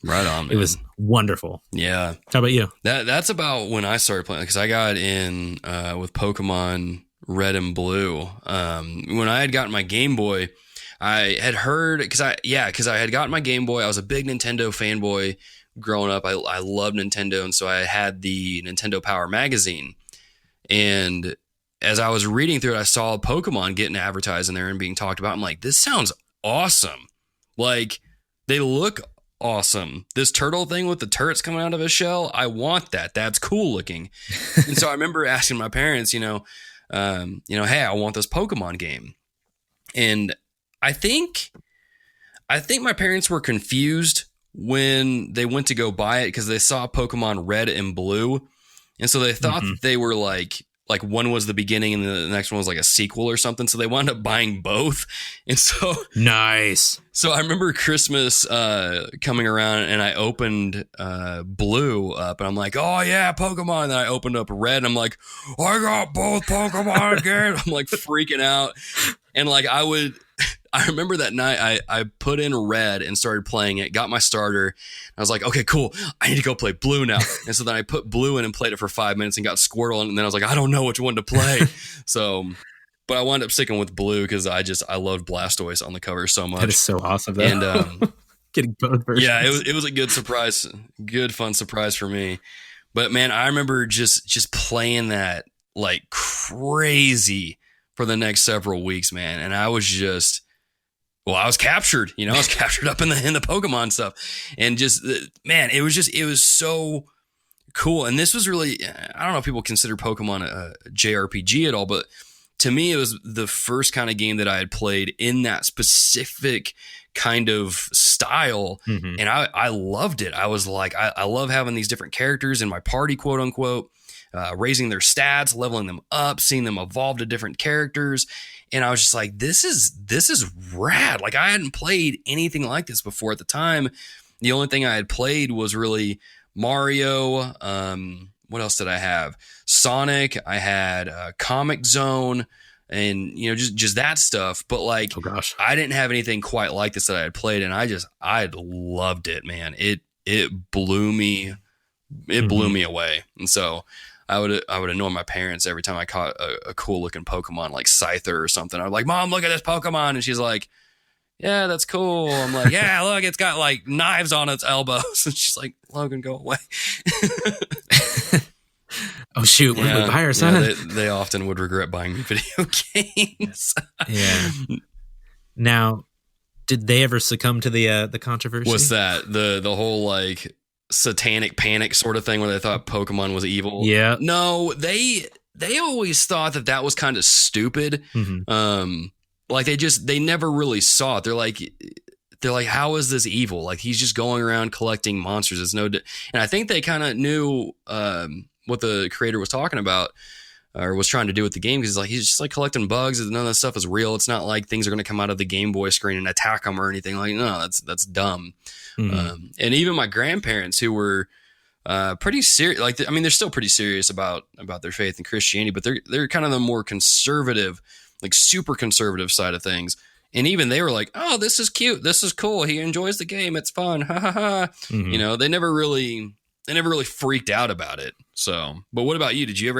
Right on, man. It was wonderful. Yeah. How about you? That's about when I started playing, because I got in with Pokemon Red and Blue. When I had gotten my Game Boy, I had heard, because I had gotten my Game Boy. I was a big Nintendo fanboy growing up. I loved Nintendo, and so I had the Nintendo Power magazine. And as I was reading through it, I saw Pokemon getting advertised in there and being talked about. I'm like, this sounds awesome. Like, they look awesome. This turtle thing with the turrets coming out of his shell, I want that. That's cool looking. And so I remember asking my parents, hey, I want this Pokemon game. And I think my parents were confused when they went to go buy it because they saw Pokemon Red and Blue. And so they thought that they were like one was the beginning and the next one was like a sequel or something. So they wound up buying both. And so nice. So I remember Christmas coming around and I opened Blue up and I'm like, oh yeah, Pokemon. And then I opened up Red and I'm like, I got both Pokemon again. I'm like freaking out. And like I remember that night I put in Red and started playing it, got my starter. I was like, okay, cool. I need to go play Blue now. And so then I put Blue in and played it for 5 minutes and got Squirtle. And then I was like, I don't know which one to play. So, but I wound up sticking with Blue because I loved Blastoise on the cover so much. That is so awesome. Though. And getting both versions. Yeah, it was a good surprise, good fun surprise for me. But man, I remember just playing that like crazy for the next several weeks, man. And I was just, I was captured, I was captured up in the Pokemon stuff. And just, man, it was so cool. And this was really, I don't know if people consider Pokemon a JRPG at all, but to me, it was the first kind of game that I had played in that specific kind of style. Mm-hmm. And I loved it. I was like, I love having these different characters in my party, quote unquote. Raising their stats, leveling them up, seeing them evolve to different characters. And I was just like, this is rad. Like I hadn't played anything like this before at the time. The only thing I had played was really Mario. What else did I have? Sonic. I had Comic Zone and, just that stuff. But like, oh gosh, I didn't have anything quite like this that I had played. And I loved it, man. It blew me. It blew me away. And so I would annoy my parents every time I caught a cool looking Pokemon like Scyther or something. I was like, Mom, look at this Pokemon. And she's like, yeah, that's cool. I'm like, yeah, look, it's got like knives on its elbows. And she's like, Logan, go away. Oh shoot, what did we buy her, son? Yeah, they often would regret buying me video games. Yeah. Now, did they ever succumb to the controversy? What's that? The whole like satanic panic sort of thing where they thought Pokemon was evil. Yeah. No, they always thought that was kind of stupid. Mm-hmm. Like they never really saw it. They're like, how is this evil? Like he's just going around collecting monsters. It's and I think they kind of knew what the creator was talking about or was trying to do with the game because he's just like collecting bugs and none of that stuff is real. It's not like things are going to come out of the Game Boy screen and attack him or anything. Like, no, that's dumb. Mm-hmm. And even my grandparents who were pretty serious, they're still pretty serious about their faith in Christianity, but they're kind of the more conservative, like super conservative side of things. And even they were like, oh, this is cute. This is cool. He enjoys the game. It's fun. Ha ha ha. Mm-hmm. They never really freaked out about it. So, but what about you? Did you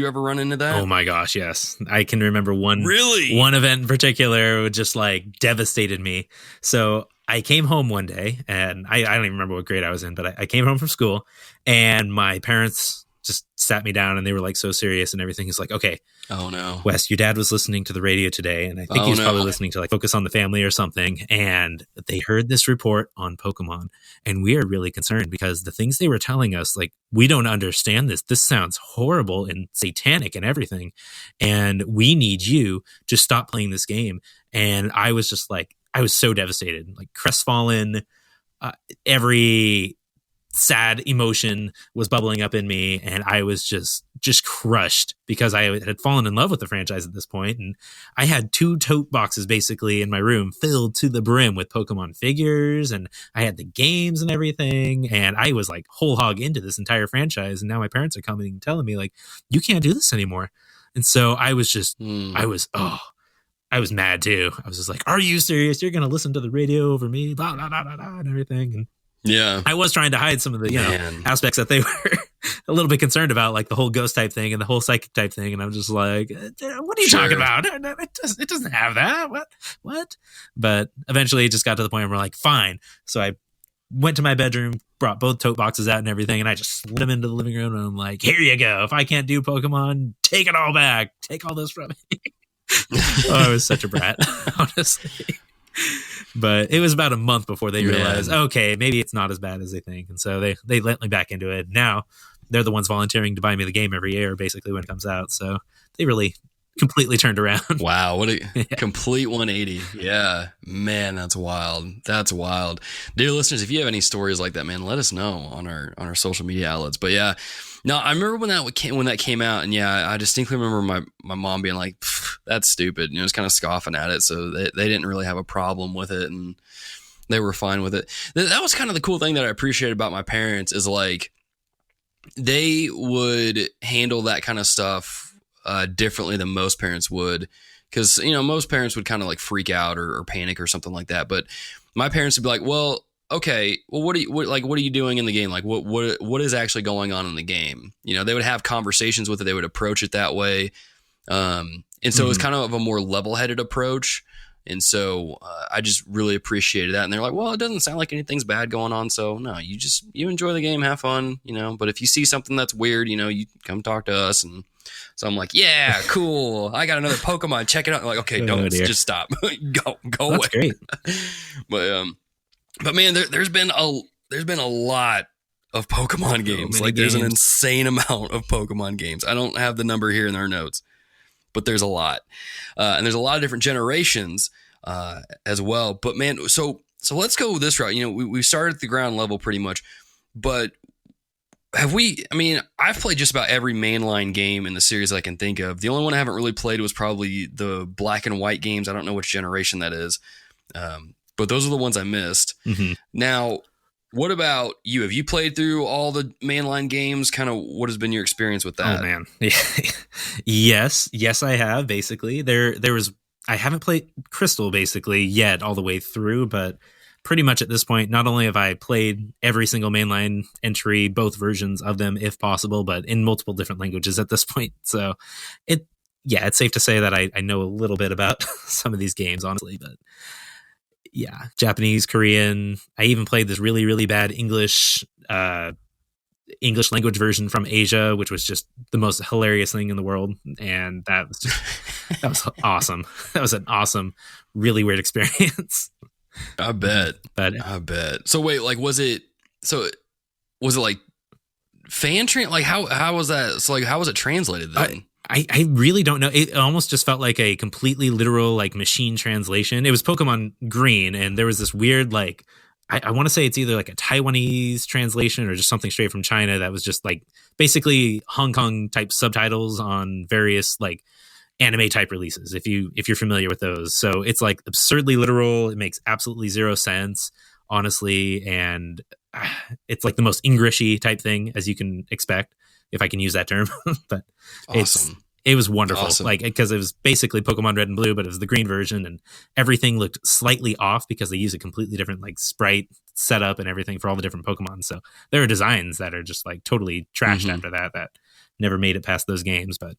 ever run into that? Oh my gosh, yes. I can remember one event in particular that just like devastated me. So I came home one day and I don't even remember what grade I was in, but I came home from school and my parents just sat me down and they were like so serious and everything. He's like, okay, oh no, Wes, your dad was listening to the radio today. And I think he was probably listening to like Focus on the Family or something. And they heard this report on Pokemon. And we are really concerned because the things they were telling us, like, we don't understand this. This sounds horrible and satanic and everything. And we need you to stop playing this game. And I was just like, I was so devastated, like crestfallen. Every sad emotion was bubbling up in me, and I was just crushed because I had fallen in love with the franchise at this point, and I had 2 tote boxes basically in my room filled to the brim with Pokemon figures, and I had the games and everything, and I was like whole hog into this entire franchise, and now my parents are coming and telling me like, you can't do this anymore. And so I was just I was mad too. I was just like, are you serious? You're gonna listen to the radio over me, blah blah blah blah, blah and everything. And yeah, I was trying to hide some of the aspects that they were a little bit concerned about, like the whole ghost type thing and the whole psychic type thing. And I'm just like, what are you talking about? It doesn't have that. What? But eventually it just got to the point where we're like, fine. So I went to my bedroom, brought both tote boxes out and everything, and I just slid them into the living room. And I'm like, here you go. If I can't do Pokemon, take it all back. Take all this from me. I was such a brat, honestly. But it was about a month before they realized, okay, maybe it's not as bad as they think. And so they let me back into it. Now they're the ones volunteering to buy me the game every year, basically, when it comes out. So they really completely turned around. Wow, what a complete 180. Yeah, man, that's wild. That's wild. Dear listeners, if you have any stories like that, man, let us know on our social media outlets. But yeah, no, I remember when that came out, and yeah, I distinctly remember my mom being like, "That's stupid," and it was kind of scoffing at it. So they didn't really have a problem with it, and they were fine with it. That was kind of the cool thing that I appreciate about my parents is like they would handle that kind of stuff differently than most parents would, because most parents would kind of like freak out or panic or something like that. But my parents would be like, "Well, okay, well, what are you doing in the game? Like, what is actually going on in the game?" They would have conversations with it. They would approach it that way, and so it was kind of a more level-headed approach. And so I just really appreciated that. And they're like, "Well, it doesn't sound like anything's bad going on. So no, you enjoy the game, have fun, But if you see something that's weird, you come talk to us." And so I'm like, "Yeah, cool. I got another Pokemon. Check it out." I'm like, "Okay, don't just stop. go away." That's great. But man, there's been a lot of Pokemon games. Like there's an insane amount of Pokemon games. I don't have the number here in our notes, but there's a lot, and there's a lot of different generations as well. But man, so let's go this route. We started at the ground level pretty much, but have we? I mean, I've played just about every mainline game in the series I can think of. The only one I haven't really played was probably the black and white games. I don't know which generation that is, but those are the ones I missed. Mm-hmm. Now, what about you? Have you played through all the mainline games? Kind of what has been your experience with that? Oh man. Yes, I have. Basically, I haven't played Crystal basically yet all the way through, but pretty much at this point, not only have I played every single mainline entry, both versions of them if possible, but in multiple different languages at this point. So it's safe to say that I know a little bit about some of these games, honestly, but yeah, Japanese, Korean. I even played this really, really bad English language version from Asia, which was just the most hilarious thing in the world. And that was awesome. That was an awesome, really weird experience. I bet. So wait, like, was it like fan like how was that? So like, how was it translated then? I really don't know. It almost just felt like a completely literal like machine translation. It was Pokemon Green, and there was this weird like I want to say it's either like a Taiwanese translation or just something straight from China that was just like basically Hong Kong type subtitles on various like anime type releases, if you're familiar with those. So it's like absurdly literal. It makes absolutely zero sense, honestly, and it's like the most Englishy type thing as you can expect, if I can use that term. But awesome. It was wonderful. Awesome. Like, because it was basically Pokemon Red and Blue, but it was the green version, and everything looked slightly off because they use a completely different like sprite setup and everything for all the different Pokemon. So there are designs that are just like totally trashed after that never made it past those games, but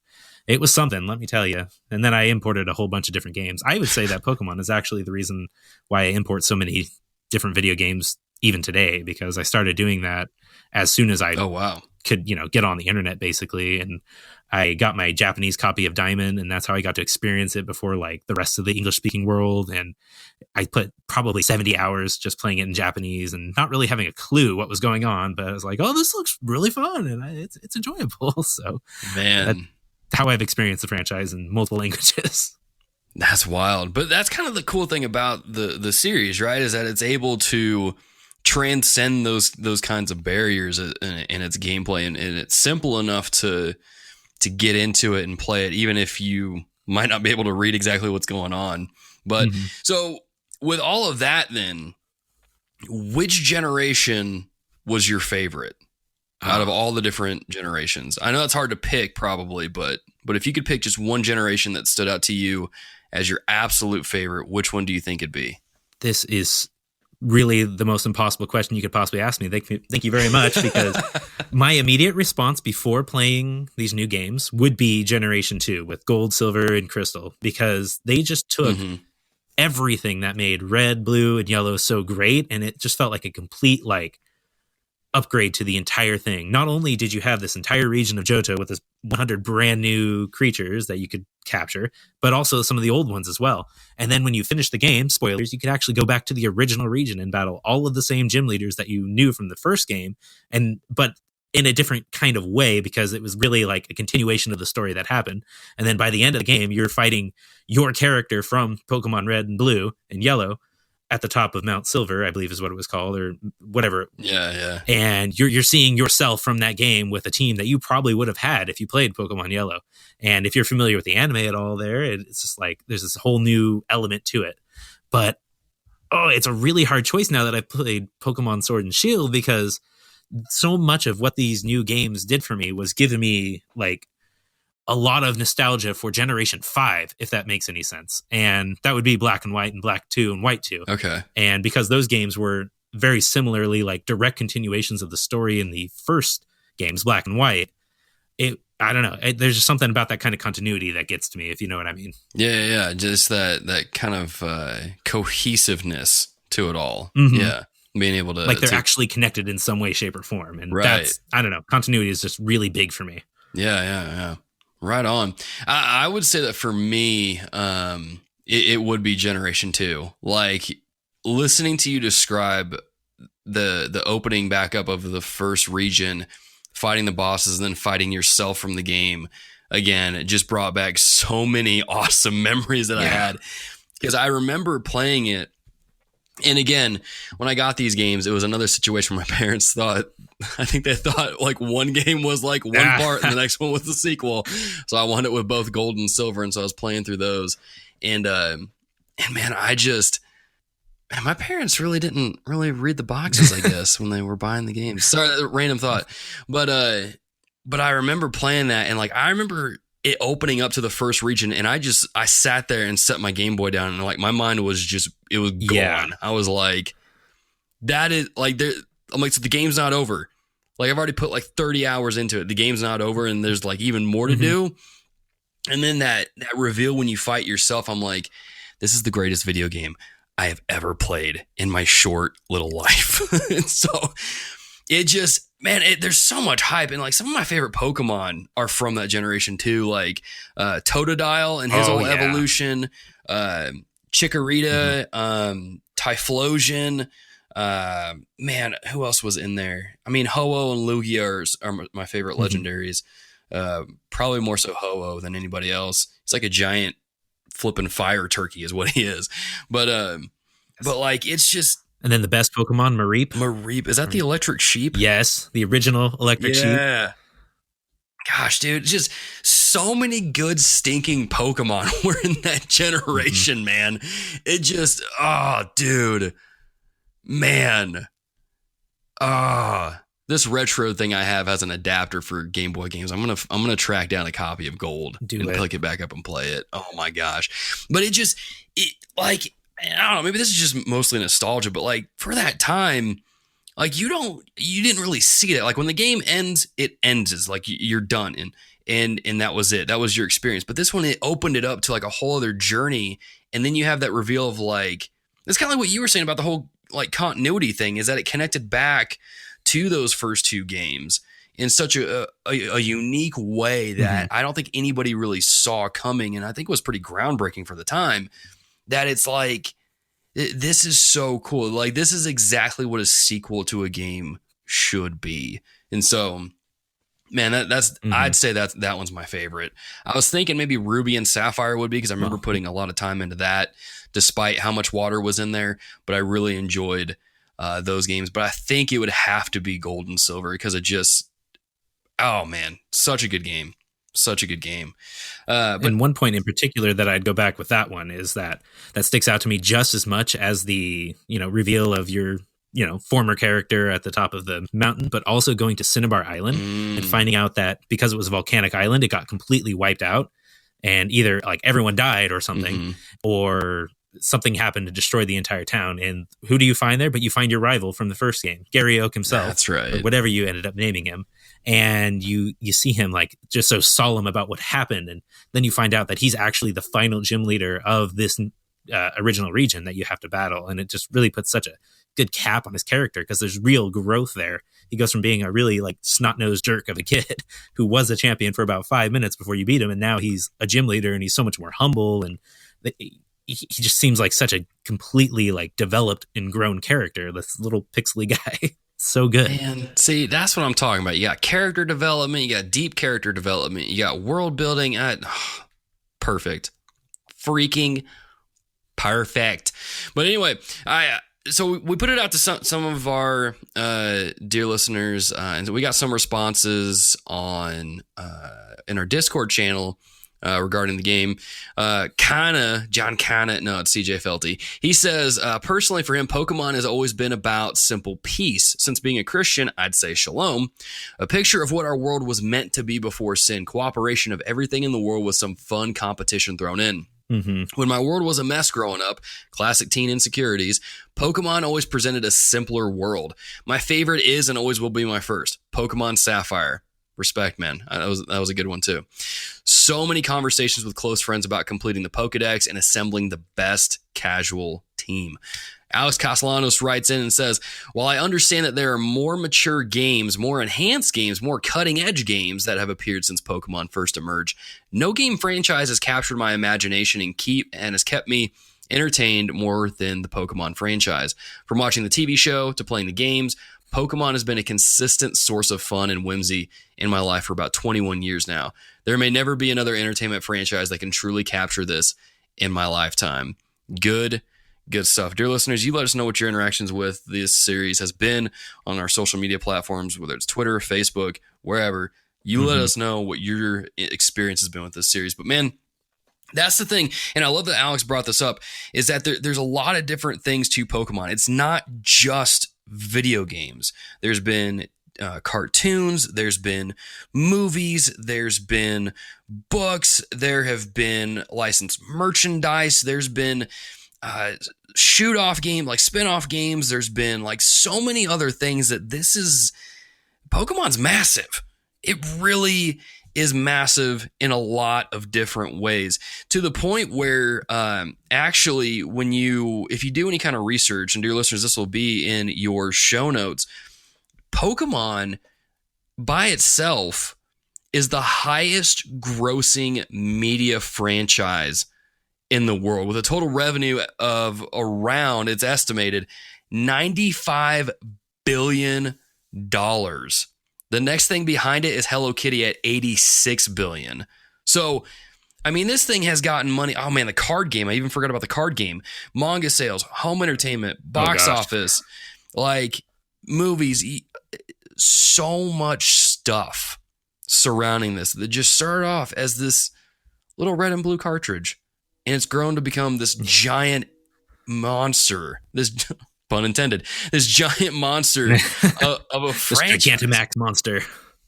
it was something, let me tell you. And then I imported a whole bunch of different games. I would say that Pokemon is actually the reason why I import so many different video games even today, because I started doing that as soon as I could, get on the internet basically. And I got my Japanese copy of Diamond, and that's how I got to experience it before like the rest of the English speaking world. And I put probably 70 hours just playing it in Japanese and not really having a clue what was going on, but I was like, "Oh, this looks really fun," and it's enjoyable. So man, that's how I've experienced the franchise in multiple languages. That's wild. But that's kind of the cool thing about the series, right? Is that it's able to transcend those kinds of barriers in its gameplay, and it's simple enough to get into it and play it, even if you might not be able to read exactly what's going on. But so with all of that, then which generation was your favorite out of all the different generations? I know that's hard to pick probably, but if you could pick just one generation that stood out to you as your absolute favorite, which one do you think it'd be? This is really the most impossible question you could possibly ask me. Thank you very much, because my immediate response before playing these new games would be Generation 2 with Gold, Silver, and Crystal, because they just took everything that made Red, Blue, and Yellow so great, and it just felt like a complete like upgrade to the entire thing. Not only did you have this entire region of Johto with this 100 brand new creatures that you could capture, but also some of the old ones as well. And then when you finish the game, spoilers, you could actually go back to the original region and battle all of the same gym leaders that you knew from the first game. But in a different kind of way, because it was really like a continuation of the story that happened. And then by the end of the game, you're fighting your character from Pokemon Red and Blue and Yellow at the top of Mount Silver, I believe is what it was called, or whatever. Yeah. And you're seeing yourself from that game with a team that you probably would have had if you played Pokemon Yellow. And if you're familiar with the anime at all there, it's just like there's this whole new element to it. But it's a really hard choice now that I've played Pokemon Sword and Shield, because so much of what these new games did for me was giving me like a lot of nostalgia for Generation 5, if that makes any sense. And that would be Black and White and Black 2 and White 2. Okay. And because those games were very similarly like direct continuations of the story in the first games, Black and White, I don't know. There's just something about that kind of continuity that gets to me, if you know what I mean. Yeah. Just that kind of cohesiveness to it all. Mm-hmm. Yeah. Being able to... Like they're actually connected in some way, shape, or form. And right. That's, I don't know, continuity is just really big for me. Yeah. Right on. I would say that for me, it would be Generation 2. Like, listening to you describe the opening back up of the first region, fighting the bosses, and then fighting yourself from the game again, it just brought back so many awesome memories that I had, because I remember playing it. And again, when I got these games, it was another situation where my parents I think they thought like one game was like one part and the next one was the sequel. So I won it with both gold and silver. And so I was playing through those. And man, my parents really didn't really read the boxes, I guess, when they were buying the games. Sorry, random thought. But I remember playing that, and like I remember it opening up to the first region, and I sat there and set my Game Boy down, and like my mind was it was gone. Yeah. I was like, that is like there. I'm like, so the game's not over. Like I've already put like 30 hours into it. The game's not over, and there's like even more to do. And then that reveal when you fight yourself, I'm like, this is the greatest video game I have ever played in my short little life. And so it just, man, there's so much hype. And like some of my favorite Pokemon are from that generation too, like Totodile and his whole evolution, Chikorita, Typhlosion. Man, who else was in there? I mean, Ho-Oh and Lugia are my favorite legendaries. Probably more so Ho-Oh than anybody else. It's like a giant flipping fire turkey is what he is. But like, it's just... And then the best Pokemon, Mareep. Mareep. Is that the electric sheep? Yes, the original electric sheep. Yeah. Gosh, dude, just so many good stinking Pokemon were in that generation, man. It just... Oh, dude. Man. This retro thing I have has an adapter for Game Boy games. I'm gonna track down a copy of Gold and pick it back up and play it. Oh my gosh! But it like, I don't know. Maybe this is just mostly nostalgia, but like for that time, like you didn't really see that. Like when the game ends, it ends. It's like you're done, and that was it. That was your experience. But this one, it opened it up to like a whole other journey, and then you have that reveal of like, it's kind of like what you were saying about the whole like continuity thing, is that it connected back to those first two games in such a unique way that I don't think anybody really saw coming, and I think it was pretty groundbreaking for the time, that it's like, this is so cool. Like, this is exactly what a sequel to a game should be. And so, man, that's I'd say that one's my favorite. I was thinking maybe Ruby and Sapphire would be, because I remember putting a lot of time into that, despite how much water was in there, but I really enjoyed those games. But I think it would have to be Gold and Silver, because it just, oh man, such a good game. And one point in particular that I'd go back with that one is that sticks out to me just as much as the, reveal of your, former character at the top of the mountain, but also going to Cinnabar Island and finding out that because it was a volcanic island, it got completely wiped out, and either like everyone died or something, or something happened to destroy the entire town. And who do you find there? But you find your rival from the first game, Gary Oak himself. That's right. Or whatever you ended up naming him. And you see him like just so solemn about what happened. And then you find out that he's actually the final gym leader of this original region that you have to battle. And it just really puts such a good cap on his character, because there's real growth there. He goes from being a really like snot-nosed jerk of a kid who was a champion for about 5 minutes before you beat him. And now he's a gym leader, and he's so much more humble, and he just seems like such a completely like developed and grown character, this little pixely guy. So good. Man, see, that's what I'm talking about. You got character development, you got deep character development, you got world building. Perfect. Freaking perfect. But anyway, so we put it out to some of our dear listeners, and we got some responses on in our Discord channel regarding the game. It's CJ Felty. He says, personally for him, Pokemon has always been about simple peace. Since being a Christian, I'd say shalom. A picture of what our world was meant to be before sin. Cooperation of everything in the world with some fun competition thrown in. Mm-hmm. When my world was a mess growing up, classic teen insecurities, Pokemon always presented a simpler world. My favorite is and always will be my first, Pokemon Sapphire. Respect, man. That was a good one too. So many conversations with close friends about completing the Pokedex and assembling the best casual team. Alex Castellanos writes in and says, while I understand that there are more mature games, more enhanced games, more cutting-edge games that have appeared since Pokemon first emerged, no game franchise has captured my imagination and has kept me entertained more than the Pokemon franchise. From watching the TV show to playing the games, Pokemon has been a consistent source of fun and whimsy in my life for about 21 years now. There may never be another entertainment franchise that can truly capture this in my lifetime. Good stuff. Dear listeners, you let us know what your interactions with this series has been on our social media platforms, whether it's Twitter, Facebook, wherever. You let us know what your experience has been with this series. But man, that's the thing. And I love that Alex brought this up, is that there's a lot of different things to Pokemon. It's not just video games. There's been cartoons, there's been movies, there's been books, there have been licensed merchandise, there's been shoot off game, like spin off games. There's been like so many other things that Pokemon's massive. It really is massive in a lot of different ways, to the point where actually if you do any kind of research, and dear listeners, this will be in your show notes, Pokemon by itself is the highest grossing media franchise in the world, with a total revenue of around, it's estimated, $95 billion. The next thing behind it is Hello Kitty at $86 billion. So, I mean, this thing has gotten money. Oh man, the card game. I even forgot about the card game. Manga sales, home entertainment, box office, like movies, so much stuff surrounding this that just started off as this little red and blue cartridge. And it's grown to become this giant monster, this pun intended, this giant monster of a franchise. This Gigantamax monster.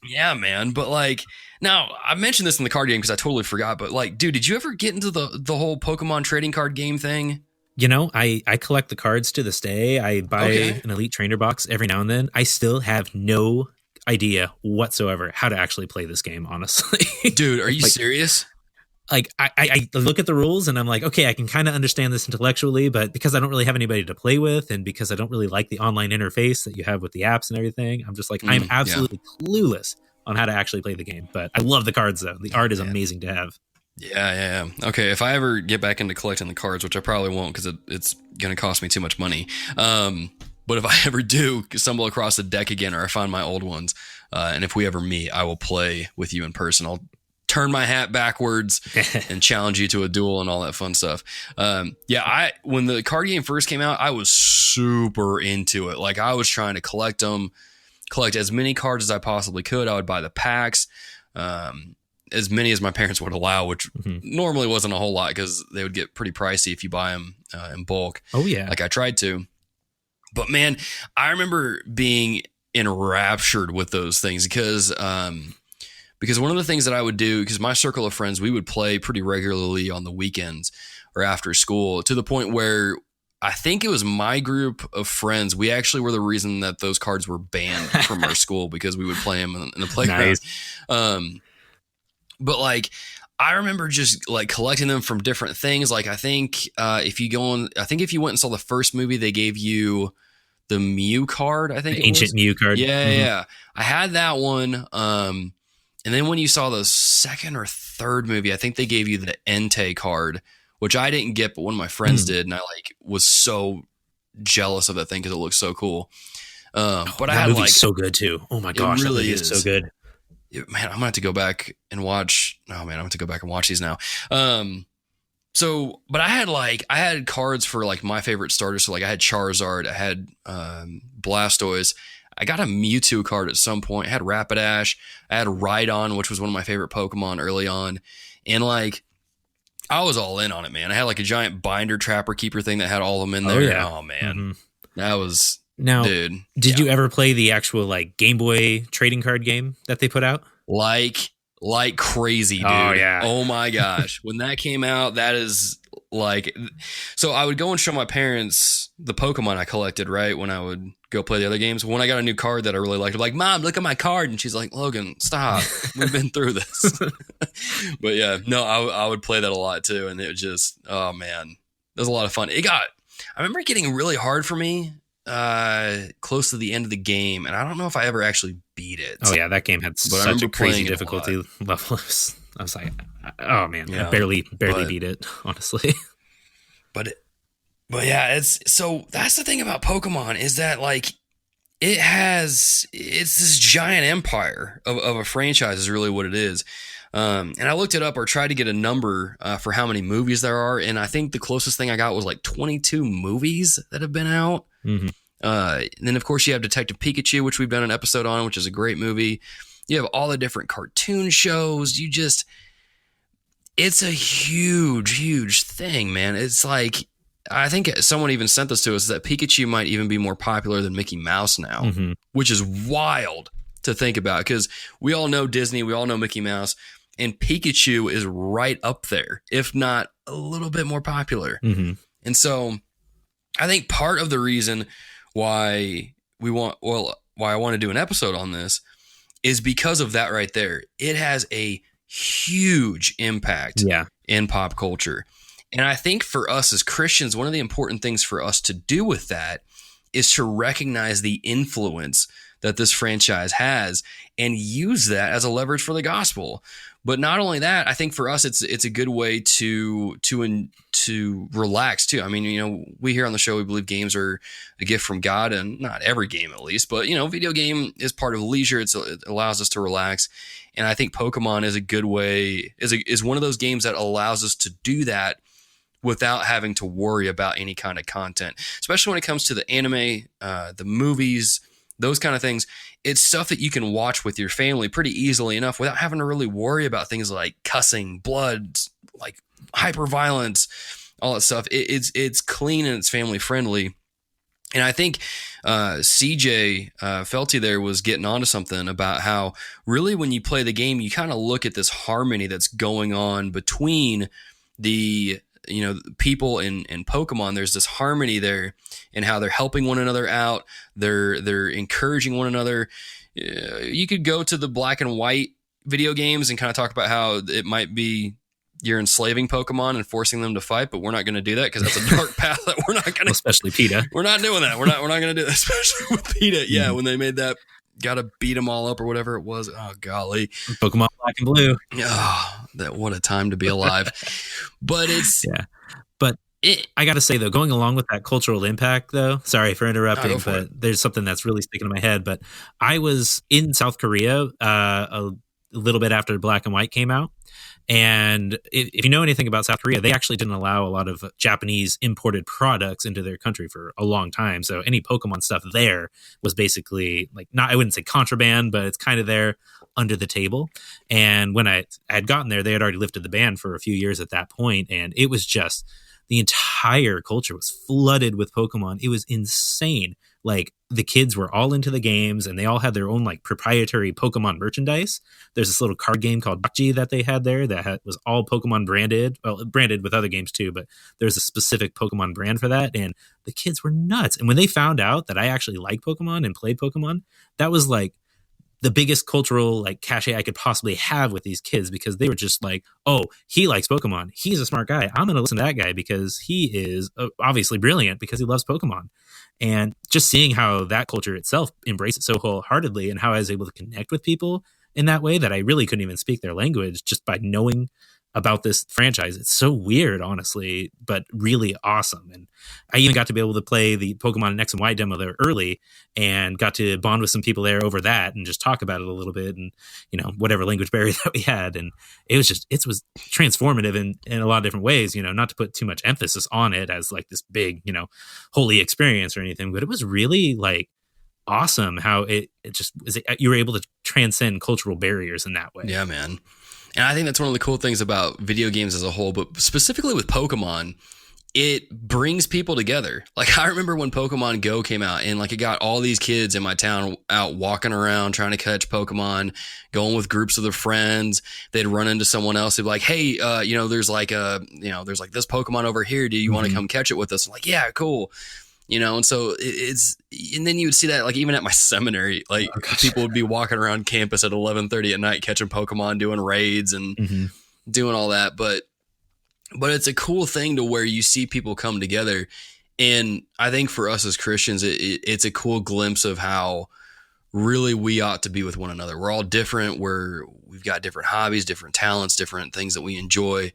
Yeah, man. But like, now I mentioned this in the card game because I totally forgot. But like, dude, did you ever get into the whole Pokemon trading card game thing? You know, I collect the cards to this day. I buy an Elite Trainer box every now and then. I still have no idea whatsoever how to actually play this game, honestly. Dude, are you serious? Like, I look at the rules and I'm like, okay, I can kind of understand this intellectually, but because I don't really have anybody to play with, and because I don't really like the online interface that you have with the apps and everything, I'm just like, I'm absolutely clueless on how to actually play the game. But I love the cards, though. The art is amazing to have. Yeah. Okay, if I ever get back into collecting the cards, which I probably won't because it's going to cost me too much money, but if I ever do stumble across the deck again, or I find my old ones, and if we ever meet, I will play with you in person. I'll turn my hat backwards and challenge you to a duel and all that fun stuff. When the card game first came out, I was super into it. Like, I was trying to collect as many cards as I possibly could. I would buy the packs, as many as my parents would allow, which normally wasn't a whole lot because they would get pretty pricey if you buy them in bulk. Oh yeah. Like I tried to, but man, I remember being enraptured with those things because one of the things that I would do, because my circle of friends, we would play pretty regularly on the weekends or after school, to the point where I think it was my group of friends. We actually were the reason that those cards were banned from our school, because we would play them in the playground. Nice. But like, I remember just like collecting them from different things. Like, I think if you went and saw the first movie, they gave you the Mew card. I think the ancient Mew card. Yeah. I had that one. And then when you saw the second or third movie, I think they gave you the Entei card, which I didn't get, but one of my friends did. And I was so jealous of that thing because it looked so cool. But I that had movie's like, so good too. Oh my gosh, that really movie is so good. man, I'm gonna have to go back and watch. Oh man, I'm gonna have to go back and watch these now. But I had cards for like my favorite starters. So like I had Charizard, I had Blastoise. I got a Mewtwo card at some point. I had Rapidash. I had Rhydon, which was one of my favorite Pokemon early on. And like, I was all in on it, man. I had like a giant binder trapper keeper thing that had all of them in there. Yeah. Oh man, that was now. Dude, did you ever play the actual like Game Boy trading card game that they put out? Like crazy, dude. Oh yeah. Oh my gosh. When that came out, that is like, so I would go and show my parents the Pokemon I collected, right? When I would go play the other games. When I got a new card that I really liked, I'm like, Mom, look at my card. And she's like, Logan, stop. We've been through this. But yeah, no, I would play that a lot too. And it was just, oh man, it was a lot of fun. I remember it getting really hard for me close to the end of the game, and I don't know if I ever actually beat it. Oh yeah, that game had such a crazy difficulty level. I was like, oh man, I barely beat it, honestly. But yeah, so that's the thing about Pokemon is that like it's this giant empire of a franchise is really what it is. And I looked it up or tried to get a number for how many movies there are, and I think the closest thing I got was like 22 movies that have been out. And then of course you have Detective Pikachu, which we've done an episode on, which is a great movie. You have all the different cartoon shows. It's a huge thing, man. It's like, I think someone even sent this to us that Pikachu might even be more popular than Mickey Mouse now, which is wild to think about because we all know Disney, we all know Mickey Mouse, and Pikachu is right up there, if not a little bit more popular. And so I think part of the reason why I want to do an episode on this is because of that right there. It has a huge impact in pop culture. And I think for us as Christians, one of the important things for us to do with that is to recognize the influence that this franchise has and use that as a leverage for the gospel. But not only that, I think for us, it's a good way to relax too. I mean, we here on the show, we believe games are a gift from God, and not every game at least, but video game is part of leisure. It allows us to relax. And I think Pokemon is a good way, is one of those games that allows us to do that without having to worry about any kind of content, especially when it comes to the anime, the movies, those kind of things. It's stuff that you can watch with your family pretty easily enough without having to really worry about things like cussing, blood, like hyper violence, all that stuff. It's clean and it's family friendly. And I think CJ Felty there was getting onto something about how really when you play the game, you kind of look at this harmony that's going on between the people in Pokemon. There's this harmony there and how they're helping one another out. They're encouraging one another. You could go to the black and white video games and kind of talk about how it might be you're enslaving Pokemon and forcing them to fight, but we're not going to do that because that's a dark path that we're not going to. Especially PETA. We're not doing that. We're not going to do that, especially with PETA. Yeah, when they made that, got to beat them all up or whatever it was. Oh golly, Pokemon Black and Blue. Oh, what a time to be alive. But it's But I got to say though, going along with that cultural impact though, sorry for interrupting, but there's something that's really sticking in my head. But I was in South Korea a little bit after Black and White came out. And if you know anything about South Korea, they actually didn't allow a lot of Japanese imported products into their country for a long time. So any Pokemon stuff there was basically like, I wouldn't say contraband, but it's kind of there under the table. And when I had gotten there, they had already lifted the ban for a few years at that point. And it was just, the entire culture was flooded with Pokemon. It was insane. Like the kids were all into the games and they all had their own like proprietary Pokemon merchandise. There's this little card game called Bakji that they had there that was all Pokemon branded. Well, branded with other games too, but there's a specific Pokemon brand for that. And the kids were nuts. And when they found out that I actually liked Pokemon and played Pokemon, that was like the biggest cultural like cachet I could possibly have with these kids, because they were just like, oh, he likes Pokemon. He's a smart guy. I'm going to listen to that guy because he is obviously brilliant because he loves Pokemon. And just seeing how that culture itself embraced it so wholeheartedly and how I was able to connect with people in that way that I really couldn't even speak their language just by knowing about this franchise. It's so weird, honestly, but really awesome. And I even got to be able to play the Pokemon X and Y demo there early and got to bond with some people there over that and just talk about it a little bit and, whatever language barrier that we had. And it was transformative in a lot of different ways, not to put too much emphasis on it as like this big, holy experience or anything, but it was really like awesome how it just was, you were able to transcend cultural barriers in that way. Yeah, man. And I think that's one of the cool things about video games as a whole, but specifically with Pokemon, it brings people together. Like I remember when Pokemon Go came out and like it got all these kids in my town out walking around trying to catch Pokemon, going with groups of their friends. They'd run into someone else. They'd be like, hey, there's like this Pokemon over here. Do you want to come catch it with us? I'm like, yeah, cool. And so and then you would see that like even at my seminary, like people would be walking around campus at 11:30 at night, catching Pokemon, doing raids and doing all that. But it's a cool thing to where you see people come together. And I think for us as Christians, it's a cool glimpse of how really we ought to be with one another. We're all different. We've got different hobbies, different talents, different things that we enjoy.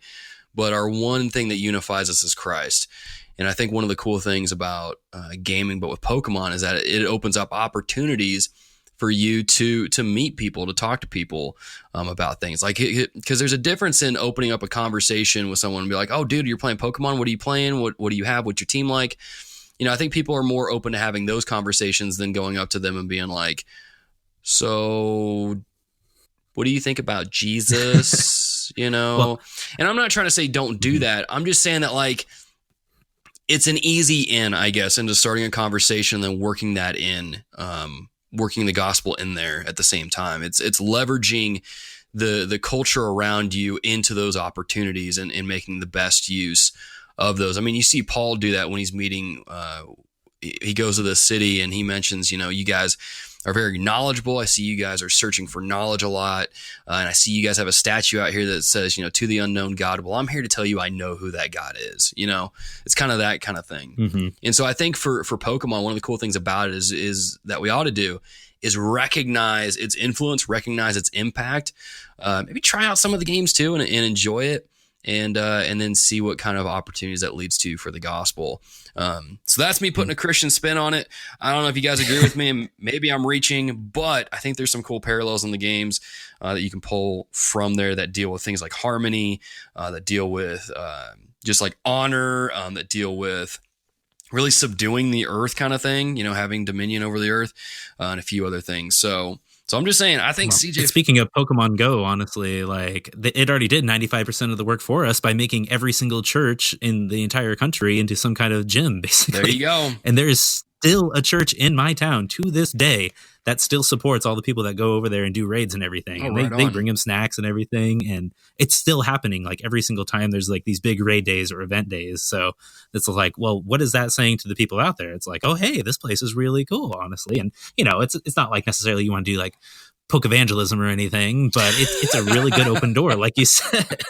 But our one thing that unifies us is Christ. And I think one of the cool things about gaming, but with Pokemon, is that it opens up opportunities for you to meet people, to talk to people about things. Like, because there's a difference in opening up a conversation with someone and be like, oh, dude, you're playing Pokemon. What are you playing? What do you have? What's your team like? I think people are more open to having those conversations than going up to them and being like, so what do you think about Jesus? Well, and I'm not trying to say don't do that. I'm just saying that like, it's an easy in, I guess, into starting a conversation and then working that in, working the gospel in there at the same time. It's leveraging the culture around you into those opportunities and making the best use of those. I mean, you see Paul do that when he's meeting, he goes to the city and he mentions, you guys are very knowledgeable. I see you guys are searching for knowledge a lot. And I see you guys have a statue out here that says, to the unknown God. Well, I'm here to tell you I know who that God is. It's kind of that kind of thing. Mm-hmm. And so I think for Pokemon, one of the cool things about it is that we ought to do is recognize its influence, recognize its impact, maybe try out some of the games too and enjoy it. And then see what kind of opportunities that leads to for the gospel. So that's me putting a Christian spin on it. I don't know if you guys agree with me, and maybe I'm reaching, but I think there's some cool parallels in the games that you can pull from there that deal with things like harmony, that deal with just like honor, that deal with really subduing the earth kind of thing, having dominion over the earth, and a few other things. So I'm just saying, I think CJ... Speaking of Pokemon Go, honestly, like it already did 95% of the work for us by making every single church in the entire country into some kind of gym, basically. There you go. And there is still a church in my town to this day that still supports all the people that go over there and do raids and everything. Oh, and they bring them snacks and everything. And it's still happening. Like every single time there's like these big raid days or event days. So it's like, well, what is that saying to the people out there? It's like, oh, hey, this place is really cool, honestly. And, it's not like necessarily you want to do like poke evangelism or anything, but it's a really good open door, like you said.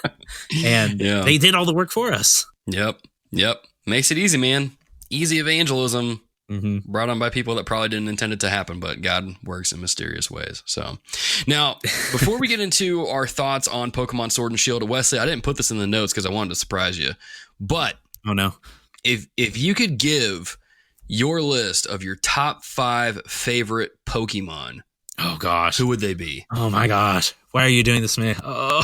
And they did all the work for us. Yep. Makes it easy, man. Easy evangelism. Mm-hmm. Brought on by people that probably didn't intend it to happen, but God works in mysterious ways. So now, before we get into our thoughts on Pokemon Sword and Shield, Wesley, I didn't put this in the notes because I wanted to surprise you. But oh no, if you could give your list of your top 5 favorite Pokemon, oh gosh, who would they be? Oh my gosh, why are you doing this to me? Oh,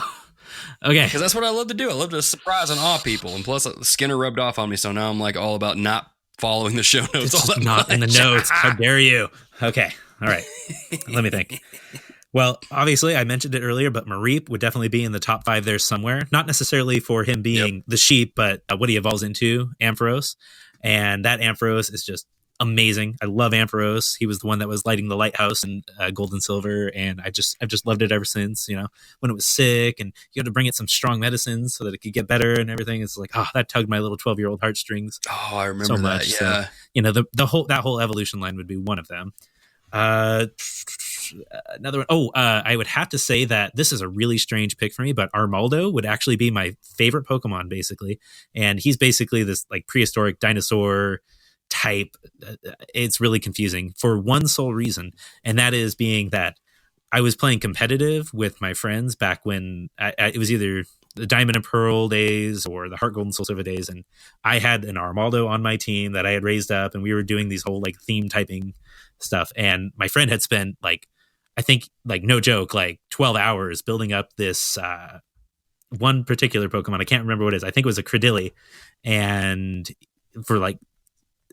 okay, because that's what I love to do. I love to surprise and awe people, and plus Skinner rubbed off on me, so now I'm like all about not following the show notes. It's all not much. In the notes. How dare you? Okay. All right. Let me think. Well, obviously, I mentioned it earlier, but Mareep would definitely be in the top 5 there somewhere. Not necessarily for him being the sheep, but what he evolves into, Ampharos. And that Ampharos is just amazing. I love Ampharos. He was the one that was lighting the lighthouse in Gold and Silver, and I've just loved it ever since. When it was sick, and you had to bring it some strong medicines so that it could get better and everything. It's like, that tugged my little 12-year-old heartstrings. Oh, I remember so much. That. Yeah, so, that whole evolution line would be one of them. Another one. I would have to say that this is a really strange pick for me, but Armaldo would actually be my favorite Pokemon, basically, and he's basically this like prehistoric dinosaur type. It's really confusing for one sole reason, and that is being that I was playing competitive with my friends back when it was either the Diamond and Pearl days or the Heart Gold and Soul Silver days, and I had an Armaldo on my team that I had raised up, and we were doing these whole like theme typing stuff. And my friend had spent like, I think like no joke, like 12 hours building up this one particular Pokemon. I can't remember what it is. I think it was a Credilli, and for like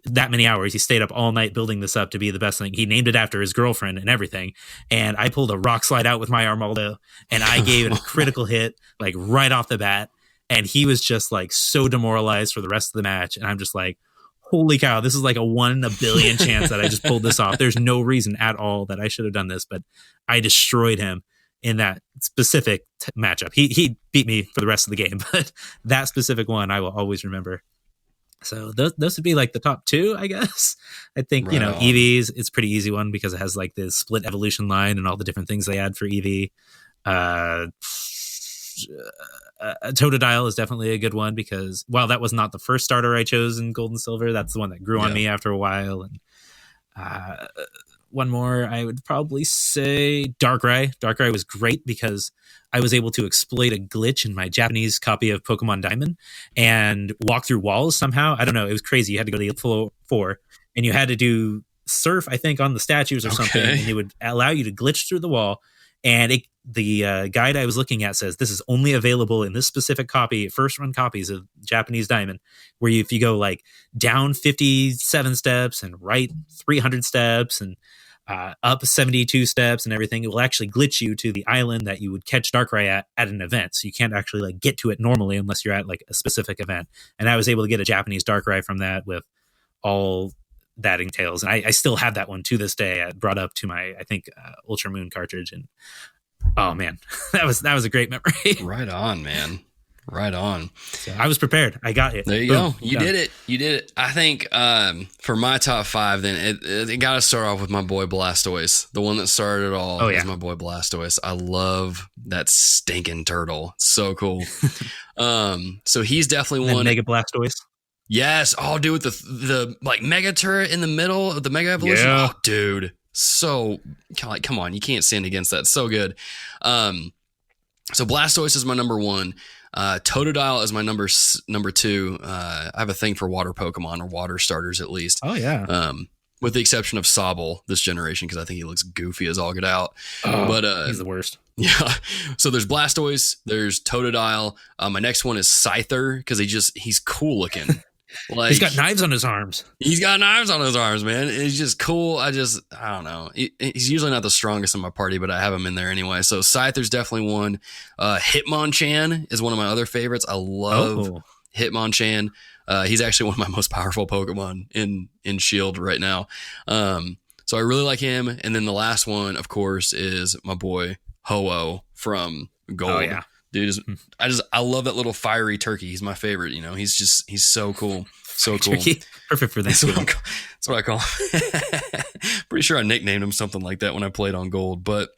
that many hours, he stayed up all night building this up to be the best thing. He named it after his girlfriend and everything. And I pulled a rock slide out with my Armaldo, and I gave it a critical hit, like right off the bat. And he was just like so demoralized for the rest of the match. And I'm just like, holy cow, this is like a 1 in a billion chance that I just pulled this off. There's no reason at all that I should have done this, but I destroyed him in that specific matchup. He beat me for the rest of the game, but that specific one I will always remember. So those would be like the top two, I guess. I think, Right on. Eevee's, it's a pretty easy one because it has like the split evolution line and all the different things they add for Eevee. Totodile is definitely a good one because while that was not the first starter I chose in Gold and Silver, that's the one that grew on me after a while. And one more, I would probably say Darkrai. Darkrai was great because I was able to exploit a glitch in my Japanese copy of Pokemon Diamond and walk through walls somehow. I don't know. It was crazy. You had to go to the floor 4 and you had to do surf, I think, on the statues or something. And it would allow you to glitch through the wall. And the guide I was looking at says this is only available in this specific copy, first run copies of Japanese Diamond, where if you go like down 57 steps and right 300 steps and up 72 steps and everything, it will actually glitch you to the island that you would catch Darkrai at an event. So you can't actually like get to it normally unless you're at like a specific event. And I was able to get a Japanese Darkrai from that with all that entails. And I still have that one to this day. I brought up to my, I think, Ultra Moon cartridge. And oh man, that was a great memory. Right on, man. Right on. So I was prepared. I got it. There you go. You did it. You did it. I think for my top 5, then it got to start off with my boy Blastoise. The one that started it all is my boy Blastoise. I love that stinking turtle. So cool. So he's definitely one. Mega Blastoise. Yes. Oh, dude, with the like mega turret in the middle of the mega evolution. Yeah. Oh, dude. So like, come on, you can't stand against that. So good. So Blastoise is my number 1. Totodile is my number 2. I have a thing for water Pokemon or water starters at least. Oh yeah. With the exception of Sobble this generation because I think he looks goofy as all get out. But he's the worst. Yeah. So there's Blastoise, there's Totodile. My next one is Scyther because he's cool looking. Like he's got knives on his arms. He's got knives on his arms, man. He's just cool. I don't know. He's usually not the strongest in my party, but I have him in there anyway. So Scyther's definitely one. Hitmonchan is one of my other favorites. I love Hitmonchan. He's actually one of my most powerful Pokemon in Shield right now. So I really like him. And then the last one, of course, is my boy Ho-Oh from Gold. Oh, yeah. Dude, I love that little fiery turkey. He's my favorite. He's so cool. So cool. Turkey. Perfect for this. That's what I call him. Pretty sure I nicknamed him something like that when I played on Gold. But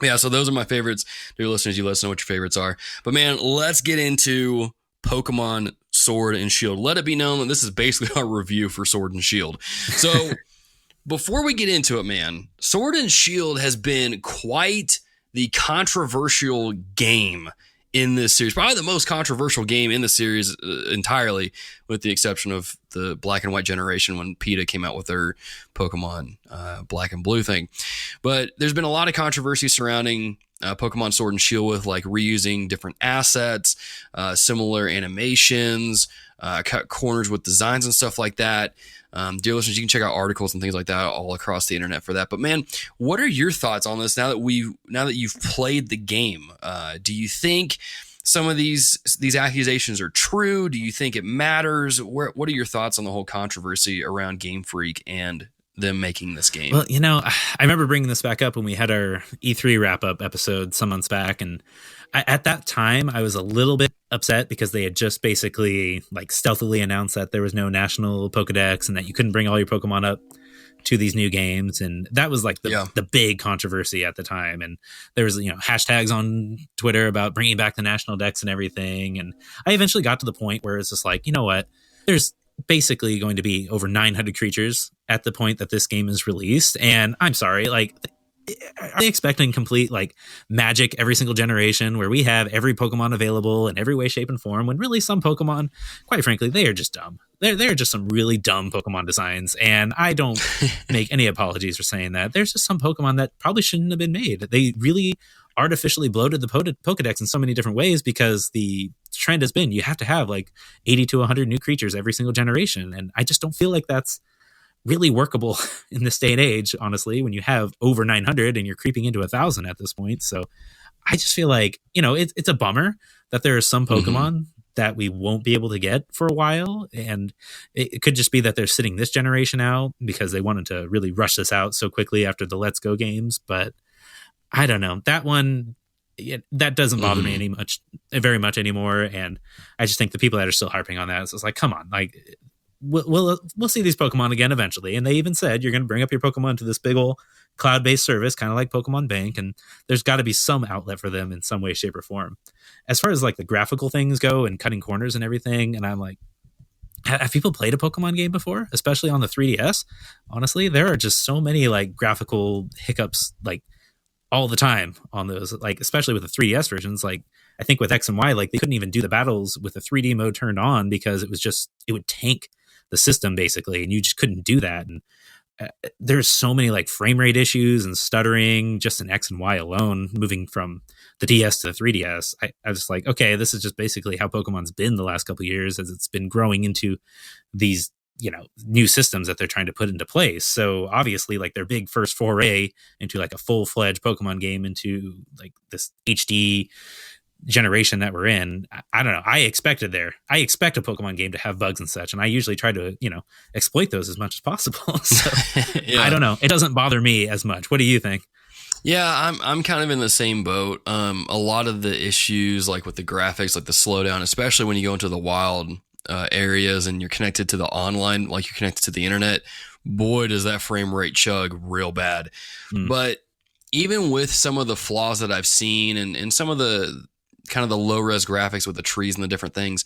yeah, so those are my favorites. Dear listeners, you let us know what your favorites are. But man, let's get into Pokemon Sword and Shield. Let it be known that this is basically our review for Sword and Shield. So before we get into it, man, Sword and Shield has been quite the controversial game in this series. Probably the most controversial game in the series entirely, with the exception of the Black and White generation when PETA came out with their Pokemon Black and Blue thing. But there's been a lot of controversy surrounding Pokemon Sword and Shield with like reusing different assets, similar animations, cut corners with designs and stuff like that. Dear listeners, you can check out articles and things like that all across the internet for that. But man, what are your thoughts on this now that you've played the game? Do you think some of these accusations are true? Do you think it matters? What are your thoughts on the whole controversy around Game Freak and them making this game? Well, I remember bringing this back up when we had our E3 wrap-up episode some months back, and at that time, I was a little bit upset because they had just basically like stealthily announced that there was no national Pokedex and that you couldn't bring all your Pokemon up to these new games. And that was like the big controversy at the time. And there was, hashtags on Twitter about bringing back the national decks and everything. And I eventually got to the point where it's just like, you know what? There's basically going to be over 900 creatures at the point that this game is released. And I'm sorry, like are they expecting complete like magic every single generation where we have every Pokemon available in every way, shape, and form? When really some Pokemon, quite frankly, they are just dumb. They're just some really dumb Pokemon designs, and I don't make any apologies for saying that. There's just some Pokemon that probably shouldn't have been made. They really artificially bloated the Pokedex in so many different ways because the trend has been you have to have like 80 to 100 new creatures every single generation, and I just don't feel like that's really workable in this day and age, honestly, when you have over 900 and you're creeping into 1,000 at this point. So I just feel like, it's a bummer that there are some Pokemon that we won't be able to get for a while. And it could just be that they're sitting this generation out because they wanted to really rush this out so quickly after the Let's Go games. But I don't know. That one, that doesn't bother me very much anymore. And I just think the people that are still harping on that, so it's like, come on, like, we'll see these Pokemon again eventually. And they even said you're going to bring up your Pokemon to this big old cloud-based service, kind of like Pokemon Bank, and there's got to be some outlet for them in some way, shape, or form. As far as like the graphical things go and cutting corners and everything, and I'm like, have people played a Pokemon game before, especially on the 3DS? Honestly, there are just so many like graphical hiccups like all the time on those, like especially with the 3DS versions. Like I think with X and Y, like they couldn't even do the battles with the 3D mode turned on because it would tank the system basically, and you just couldn't do that. And there's so many like frame rate issues and stuttering just in X and Y alone, moving from the DS to the 3DS. I was like, okay, this is just basically how Pokemon's been the last couple of years as it's been growing into these, new systems that they're trying to put into place. So obviously like their big first foray into like a full-fledged Pokemon game into like this HD generation that we're in, I don't know. I expect a Pokemon game to have bugs and such, and I usually try to exploit those as much as possible. So yeah. I don't know, it doesn't bother me as much. What do you think? Yeah, I'm kind of in the same boat. A lot of the issues like with the graphics, like the slowdown, especially when you go into the wild areas and you're connected to the online, like you're connected to the internet, boy does that frame rate chug real bad. But even with some of the flaws that I've seen and some of the kind of the low res graphics with the trees and the different things,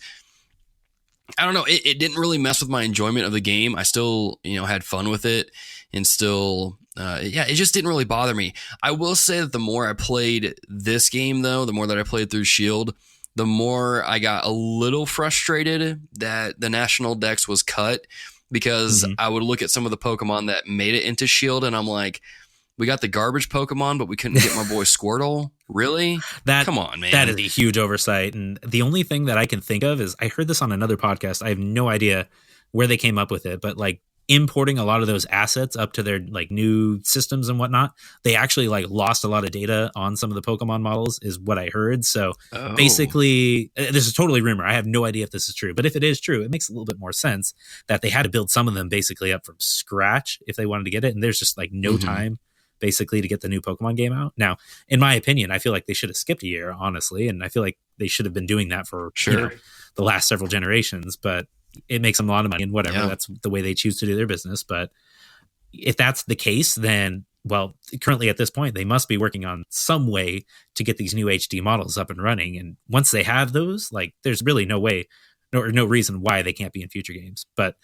I don't know. It didn't really mess with my enjoyment of the game. I still, had fun with it and still, it just didn't really bother me. I will say that the more I played this game though, the more that I played through Shield, the more I got a little frustrated that the National Dex was cut because I would look at some of the Pokemon that made it into Shield and I'm like, we got the garbage Pokemon, but we couldn't get my boy Squirtle. Really? Come on, man. That is a huge oversight. And the only thing that I can think of is I heard this on another podcast. I have no idea where they came up with it, but like importing a lot of those assets up to their like new systems and whatnot, they actually like lost a lot of data on some of the Pokemon models is what I heard. So basically, this is totally rumor. I have no idea if this is true, but if it is true, it makes a little bit more sense that they had to build some of them basically up from scratch if they wanted to get it. And there's just like no time basically to get the new Pokemon game out. Now, in my opinion, I feel like they should have skipped a year, honestly, and I feel like they should have been doing that for the last several generations, but it makes them a lot of money and whatever. That's the way they choose to do their business. But if that's the case, then, well, currently at this point, they must be working on some way to get these new HD models up and running. And once they have those, like, there's really no way or no reason why they can't be in future games. But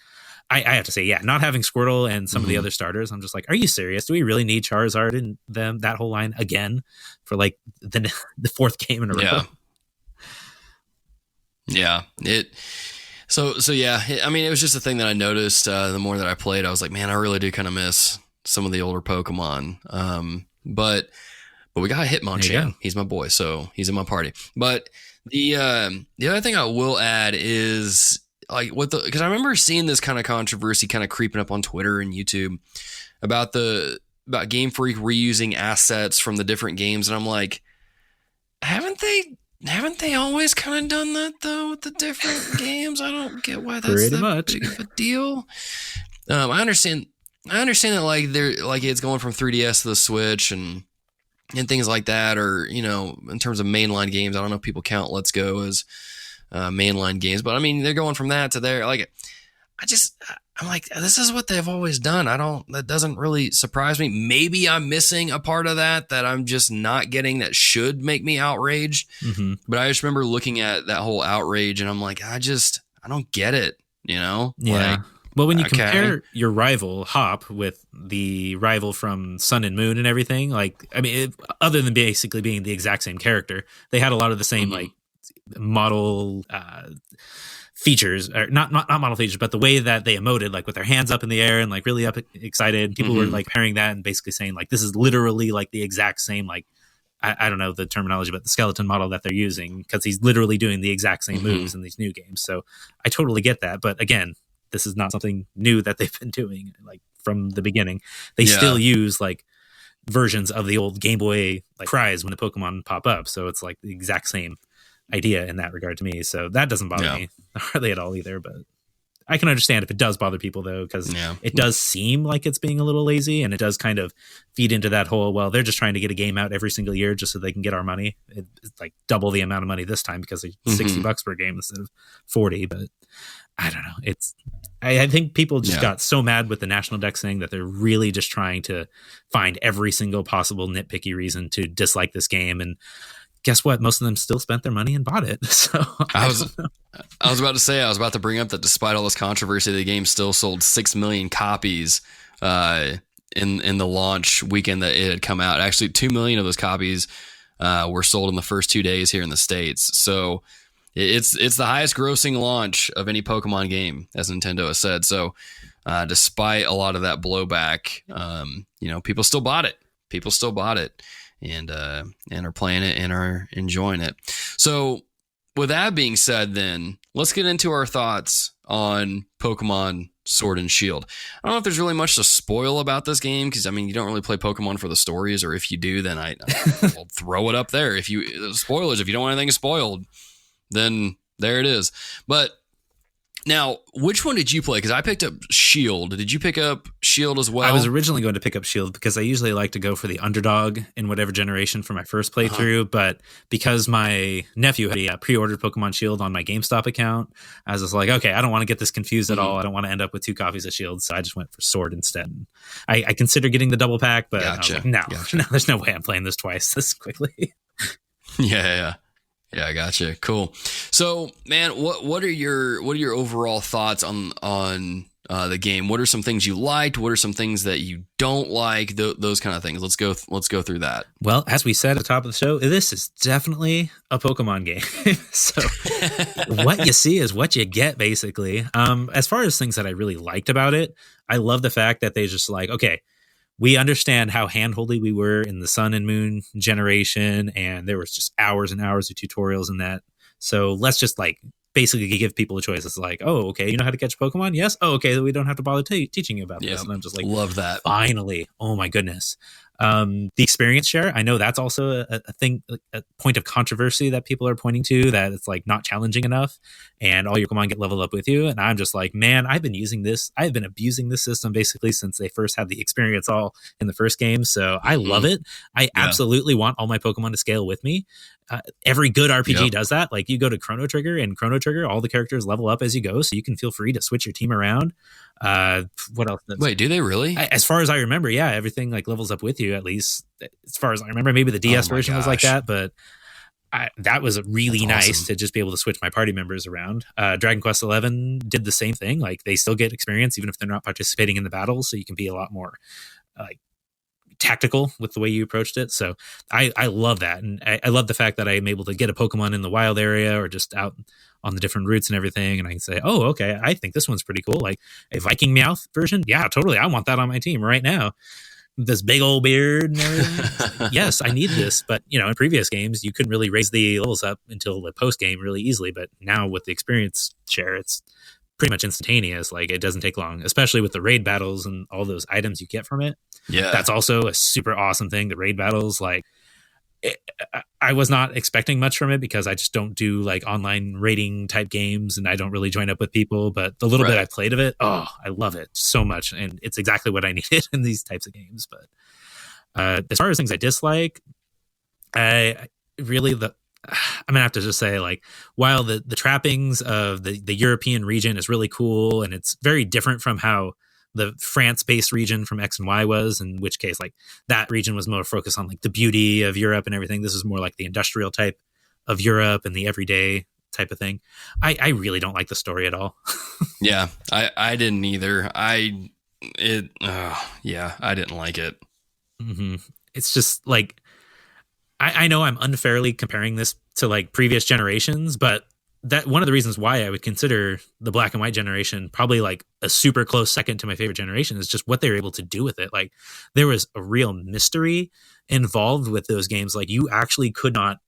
I have to say, not having Squirtle and some of the other starters, I'm just like, are you serious? Do we really need Charizard and them, that whole line again for like the fourth game in a row? Yeah. I mean, it was just a thing that I noticed the more that I played. I was like, man, I really do kind of miss some of the older Pokemon. But we got Hitmonchan. He's my boy, so he's in my party. But the other thing I will add is like because I remember seeing this kind of controversy kind of creeping up on Twitter and YouTube about Game Freak reusing assets from the different games, and I'm like, haven't they always kind of done that though with the different games? I don't get why that's that big of a deal. I understand that like they're like it's going from 3DS to the Switch and things like that, or in terms of mainline games, I don't know if people count Let's Go as mainline games, but I mean they're going from that to there. Like I'm like, this is what they've always done. That doesn't really surprise me. Maybe I'm missing a part of that I'm just not getting that should make me outraged. But I just remember looking at that whole outrage and I'm like, I don't get it, Yeah. Like, Well, when you Okay. compare your rival Hop with the rival from Sun and Moon and everything, like, I mean, other than basically being the exact same character, they had a lot of the same like model features, or not model features, but the way that they emoted, like with their hands up in the air and like really up excited. People were like pairing that and basically saying like this is literally like the exact same, like I don't know the terminology, but the skeleton model that they're using, because he's literally doing the exact same moves in these new games. So I totally get that. But again, this is not something new that they've been doing like from the beginning. They still use like versions of the old Game Boy like cries when the Pokemon pop up. So it's like the exact same idea in that regard to me. So that doesn't bother me hardly at all either. But I can understand if it does bother people though, because it does seem like it's being a little lazy, and it does kind of feed into that whole, well, they're just trying to get a game out every single year just so they can get our money. It's like double the amount of money this time because it's $60 per game instead of 40. But I don't know. I think people just got so mad with the National Dex thing that they're really just trying to find every single possible nitpicky reason to dislike this game. And guess what? Most of them still spent their money and bought it. So I was about to bring up that despite all this controversy, the game still sold 6 million copies in the launch weekend that it had come out. Actually, 2 million of those copies were sold in the first 2 days here in the States. So it's the highest grossing launch of any Pokemon game, as Nintendo has said. So despite a lot of that blowback, people still bought it. And are playing it and are enjoying it. So with that being said, then let's get into our thoughts on Pokemon Sword and Shield. I don't know if there's really much to spoil about this game, because I mean, you don't really play Pokemon for the stories, or if you do, then I'll throw it up there. If you don't want anything spoiled, then there it is. But now, which one did you play? Because I picked up Shield. Did you pick up Shield as well? I was originally going to pick up Shield because I usually like to go for the underdog in whatever generation for my first playthrough. But because my nephew had pre-ordered Pokemon Shield on my GameStop account, I was just like, okay, I don't want to get this confused at all. I don't want to end up with 2 copies of Shield. So I just went for Sword instead. I considered getting the double pack, but I was like, no, there's no way I'm playing this twice this quickly. Yeah, I gotcha. Cool. So, man, what are your overall thoughts on the game? What are some things you liked? What are some things that you don't like? Those kind of things. Let's go through that. Well, as we said at the top of the show, this is definitely a Pokemon game. So, what you see is what you get, basically. As far as things that I really liked about it, I love the fact that they just like, okay, we understand how handholdy we were in the Sun and Moon generation, and there was just hours and hours of tutorials in that. So let's just like basically give people a choice. It's like, oh, okay, you know how to catch Pokemon? Yes. Oh, okay, we don't have to bother teaching you about this. And I'm just like, love that. Finally. Oh my goodness. The experience share, I know that's also a thing, a point of controversy that people are pointing to, that it's like not challenging enough and all your Pokemon get leveled up with you. And I'm just like, man, I've been abusing this system basically since they first had the experience all in the first game. So I love it. I absolutely want all my Pokemon to scale with me. Every good RPG does that. Like you go to Chrono Trigger, and Chrono Trigger, all the characters level up as you go, so you can feel free to switch your team around. What else? Wait, do they really? As far as I remember, yeah, everything like levels up with you, at least as far as I remember. Maybe the DS version was like that, but that was really nice to just be able to switch my party members around. Dragon Quest XI did the same thing. Like they still get experience even if they're not participating in the battles, so you can be a lot more like tactical with the way you approached it. So I love that. And I love the fact that I am able to get a Pokemon in the wild area or just out on the different routes and everything. And I can say, oh, okay, I think this one's pretty cool. Like a Viking Meowth version. Yeah, totally. I want that on my team right now. This big old beard and everything. Yes, I need this. But, in previous games, you couldn't really raise the levels up until the post game really easily. But now with the experience share, it's pretty much instantaneous. Like it doesn't take long, especially with the raid battles and all those items you get from it. Yeah, that's also a super awesome thing. The raid battles, I was not expecting much from it because I just don't do like online raiding type games, and I don't really join up with people. But the little bit I played of it, I love it so much, and it's exactly what I needed in these types of games. But as far as things I dislike, I'm gonna have to just say, like, while the trappings of the European region is really cool, and it's very different from how the France-based region from X and Y was, in which case, like, that region was more focused on like the beauty of Europe and everything. This is more like the industrial type of Europe and the everyday type of thing. I really don't like the story at all. Yeah, I didn't either. I didn't like it. Mm-hmm. It's just like, I know I'm unfairly comparing this to like previous generations, but that one of the reasons why I would consider the black and white generation probably like a super close second to my favorite generation is just what they were able to do with it. Like there was a real mystery involved with those games. Like you actually could not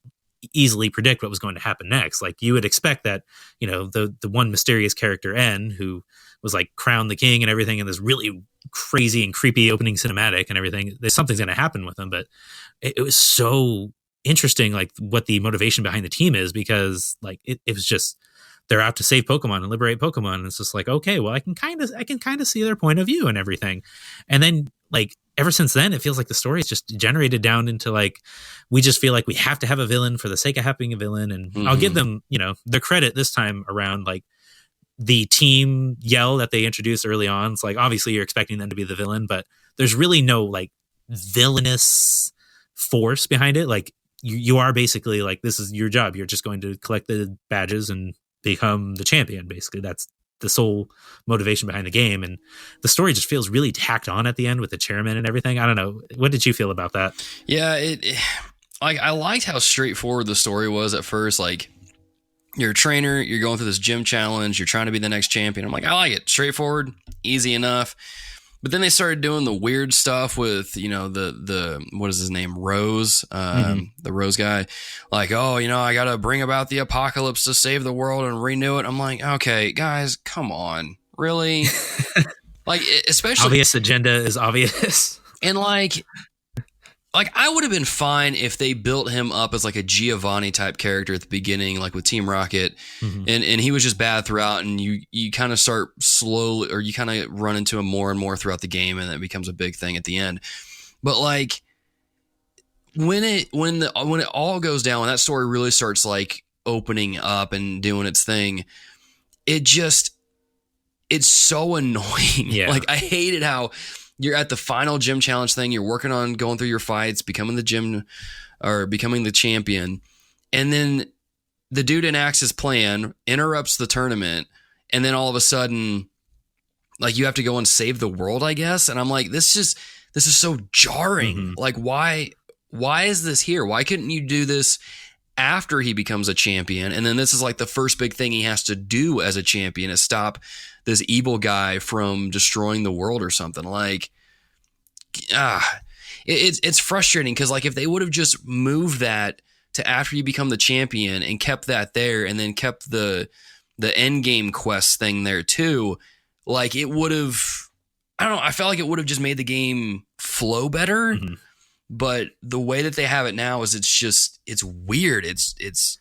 easily predict what was going to happen next. Like you would expect that, you know, the one mysterious character N, who was like crowned the king and everything in this really crazy and creepy opening cinematic and everything, there's something's going to happen with him. But it was so interesting, like what the motivation behind the team is, because like it was just, they're out to save Pokemon and liberate Pokemon. And it's just like, okay, well, I can kind of see their point of view and everything. And then like ever since then, it feels like the story is just degenerated down into like, we just feel like we have to have a villain for the sake of having a villain. And I'll give them, you know, the credit this time around, like the team yell that they introduced early on. It's like, obviously you're expecting them to be the villain, but there's really no like villainous force behind it. Like you are basically like, this is your job. You're just going to collect the badges and become the champion. Basically, that's the sole motivation behind the game. And the story just feels really tacked on at the end with the chairman and everything. I don't know. What did you feel about that? Yeah, like I liked how straightforward the story was at first. Like you're a trainer, you're going through this gym challenge, you're trying to be the next champion. I'm like, I like it. Straightforward, easy enough. But then they started doing the weird stuff with, you know, the what is his name? Rose, the Rose guy. Like, oh, you know, I got to bring about the apocalypse to save the world and renew it. I'm like, okay, guys, come on. Really? Like, especially. Obvious agenda is obvious. And like I would have been fine if they built him up as like a Giovanni type character at the beginning, like with Team Rocket, and he was just bad throughout, and you kind of start slowly, or you kind of run into him more and more throughout the game, and it becomes a big thing at the end. But like when it all goes down, when that story really starts like opening up and doing its thing, it's so annoying. Yeah. Like I hated how you're at the final gym challenge thing. You're working on going through your fights, becoming the gym or becoming the champion. And then the dude enacts his plan, interrupts the tournament. And then all of a sudden, like you have to go and save the world, I guess. And I'm like, this is so jarring. Like, why is this here? Why couldn't you do this after he becomes a champion? And then this is like the first big thing he has to do as a champion is stop this evil guy from destroying the world or something. Like, it's frustrating because like if they would have just moved that to after you become the champion and kept that there, and then kept the end game quest thing there too, like it would have, I don't know, I felt like it would have just made the game flow better. But the way that they have it now is it's weird. It's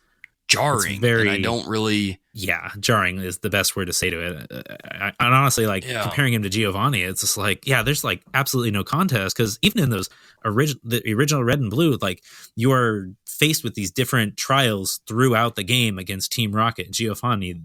jarring. It's very, and I don't really. Yeah, jarring is the best word to say to it. And honestly, like comparing him to Giovanni, it's just like, yeah, there's like absolutely no contest, because even in those the original Red and Blue, like you are faced with these different trials throughout the game against Team Rocket and Giovanni.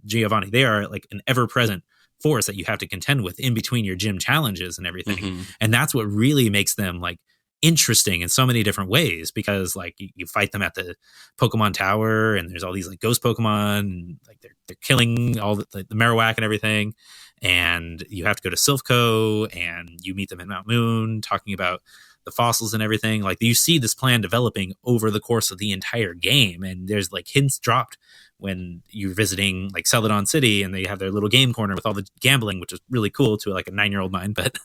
They are like an ever-present force that you have to contend with in between your gym challenges and everything. And that's what really makes them like interesting in so many different ways, because like you fight them at the Pokemon Tower, and there's all these like ghost Pokemon, and like they're killing all the Marowak and everything, and you have to go to Silphco and you meet them in Mount Moon talking about the fossils and everything. Like you see this plan developing over the course of the entire game, and there's like hints dropped when you're visiting like Celadon City, and they have their little game corner with all the gambling, which is really cool to like a 9-year-old mind. But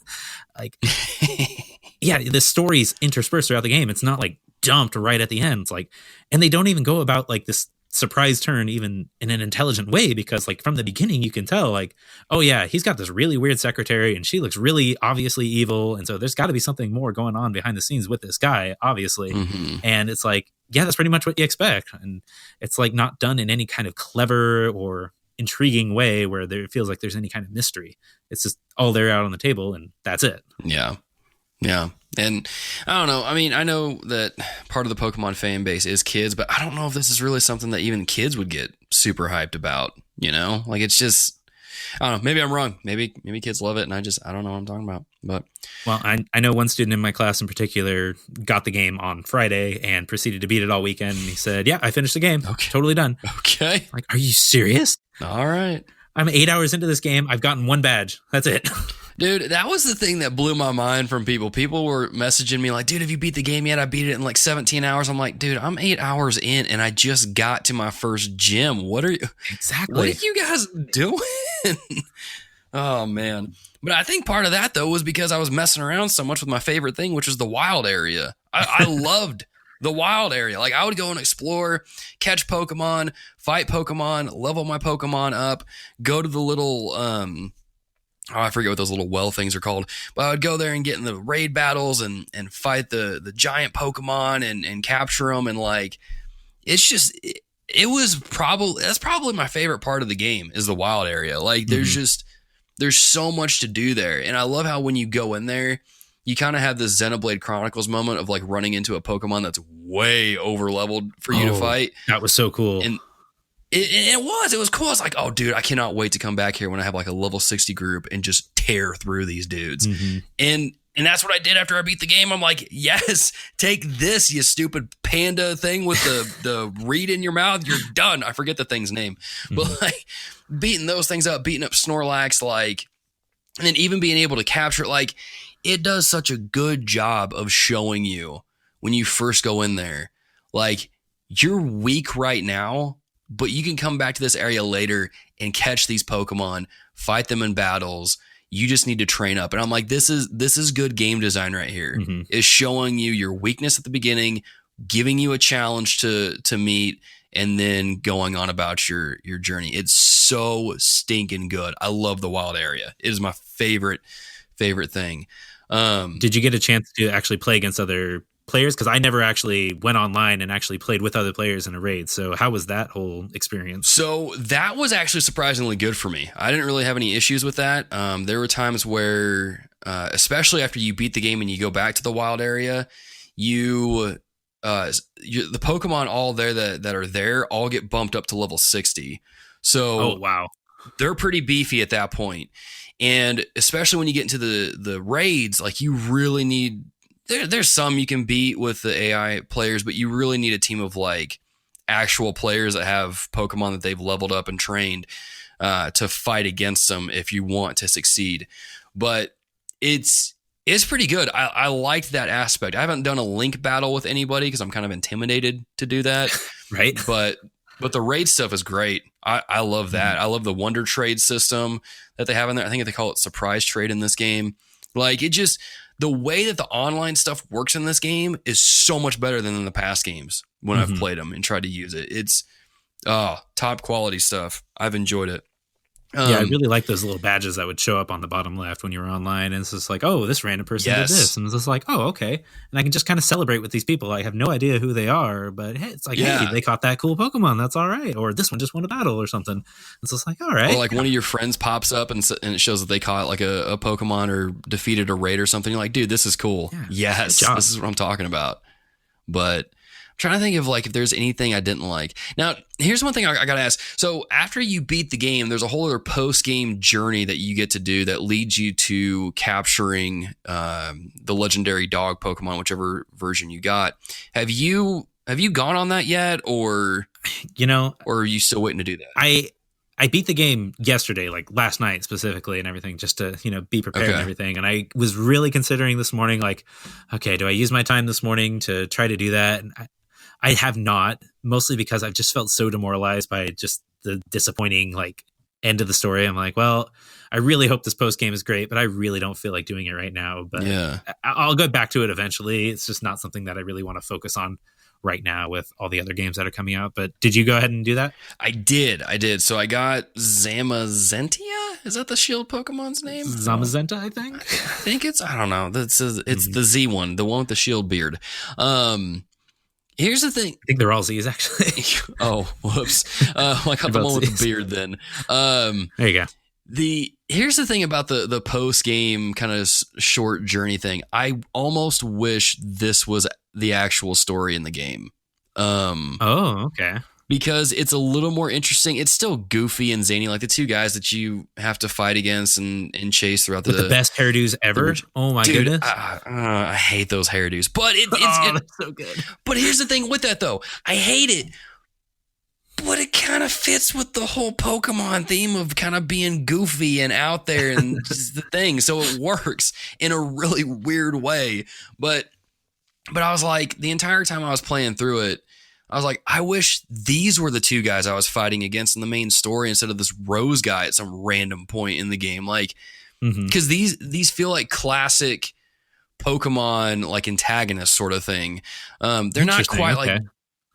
like yeah, the story's interspersed throughout the game. It's not like dumped right at the end. It's like, and they don't even go about like this surprise turn even in an intelligent way, because like from the beginning you can tell like, oh yeah, he's got this really weird secretary and she looks really obviously evil, and so there's got to be something more going on behind the scenes with this guy, obviously. And it's like, yeah, that's pretty much what you expect, and it's like not done in any kind of clever or intriguing way where there feels like there's any kind of mystery. It's just all there out on the table, and that's it. Yeah. And I don't know. I mean, I know that part of the Pokemon fan base is kids, but I don't know if this is really something that even kids would get super hyped about, you know? Like, it's just, I don't know. Maybe I'm wrong. Maybe kids love it, and I don't know what I'm talking about. But Well, I know one student in my class in particular got the game on Friday and proceeded to beat it all weekend. And he said, "Yeah, I finished the game. Okay. Totally done." Okay. Like, are you serious? All right. I'm 8 hours into this game. I've gotten one badge. That's it. Dude, that was the thing that blew my mind from people. People were messaging me like, dude, have you beat the game yet? I beat it in like 17 hours. I'm like, dude, I'm 8 hours in and I just got to my first gym. What are you guys doing? Oh, man. But I think part of that, though, was because I was messing around so much with my favorite thing, which was the wild area. I loved the wild area. Like, I would go and explore, catch Pokemon, fight Pokemon, level my Pokemon up, go to the little... I forget what those little well things are called, but I would go there and get in the raid battles and fight the giant Pokemon and capture them. And like, it's just, that's probably my favorite part of the game is the wild area. Like there's so much to do there. And I love how when you go in there, you kind of have this Xenoblade Chronicles moment of like running into a Pokemon that's way over leveled for you to fight. That was so cool. And it was cool. I was like, oh, dude, I cannot wait to come back here when I have like a level 60 group and just tear through these dudes. Mm-hmm. And that's what I did after I beat the game. I'm like, yes, take this, you stupid panda thing with the reed in your mouth. You're done. I forget the thing's name. Mm-hmm. But like beating those things up, beating up Snorlax, like, and then even being able to capture it, like it does such a good job of showing you when you first go in there, like you're weak right now, but you can come back to this area later and catch these Pokemon, fight them in battles. You just need to train up. And I'm like, this is good game design right here. Mm-hmm. Is showing you your weakness at the beginning, giving you a challenge to meet, and then going on about your journey. It's so stinking good. I love the wild area. It is my favorite thing. Did you get a chance to actually play against other players? Because I never actually went online and actually played with other players in a raid. So how was that whole experience? So that was actually surprisingly good for me. I didn't really have any issues with that. There were times where, especially after you beat the game and you go back to the wild area, the Pokemon all there that are there all get bumped up to level 60. So oh, wow. They're pretty beefy at that point. And especially when you get into the raids, like you really need... There's some you can beat with the AI players, but you really need a team of like actual players that have Pokemon that they've leveled up and trained to fight against them if you want to succeed. But it's pretty good. I liked that aspect. I haven't done a link battle with anybody because I'm kind of intimidated to do that. Right. But the raid stuff is great. I love that. Mm-hmm. I love the Wonder Trade system that they have in there. I think they call it Surprise Trade in this game. Like it just... The way that the online stuff works in this game is so much better than in the past games when I've played them and tried to use it. It's top quality stuff. I've enjoyed it. Yeah, I really like those little badges that would show up on the bottom left when you were online. And it's just like, oh, this random person did this. And it's just like, oh, okay. And I can just kind of celebrate with these people. I have no idea who they are, but hey, it's like, hey, they caught that cool Pokemon. That's all right. Or this one just won a battle or something. It's just like, all right. Or like one of your friends pops up and it shows that they caught like a Pokemon or defeated a raid or something. You're like, dude, this is cool. Yeah, yes, this is what I'm talking about. But trying to think of like if there's anything I didn't like. Now, here's one thing I got to ask. So after you beat the game, there's a whole other post-game journey that you get to do that leads you to capturing the legendary dog Pokemon, whichever version you got. Have you gone on that yet, or or are you still waiting to do that? I beat the game yesterday, like last night specifically and everything, just to, be prepared and everything. And I was really considering this morning, like, okay, do I use my time this morning to try to do that? And I have not, mostly because I've just felt so demoralized by just the disappointing like end of the story. I'm like, well, I really hope this post game is great, but I really don't feel like doing it right now. But yeah, I'll go back to it eventually. It's just not something that I really want to focus on right now with all the other games that are coming out. But did you go ahead and do that? I did. So I got Zamazentia. Is that the shield Pokemon's name? Zamazenta, I think. I think I don't know. It's the Z one, the one with the shield beard. Here's the thing. I think they're all Z's, actually. Oh, whoops. I got the one with the beard then. There you go. Here's the thing about the post-game kind of short journey thing. I almost wish this was the actual story in the game. Oh, okay. because it's a little more interesting. It's still goofy and zany, like the two guys that you have to fight against and chase throughout the best hairdos ever. Oh my goodness, I hate those hairdos. But that's so good. But here's the thing with that though, I hate it. But it kind of fits with the whole Pokemon theme of kind of being goofy and out there and just the thing. So it works in a really weird way. But I was like, the entire time I was playing through it, I was like, I wish these were the two guys I was fighting against in the main story instead of this Rose guy at some random point in the game. Like, because these feel like classic Pokemon like antagonist sort of thing. They're not quite like.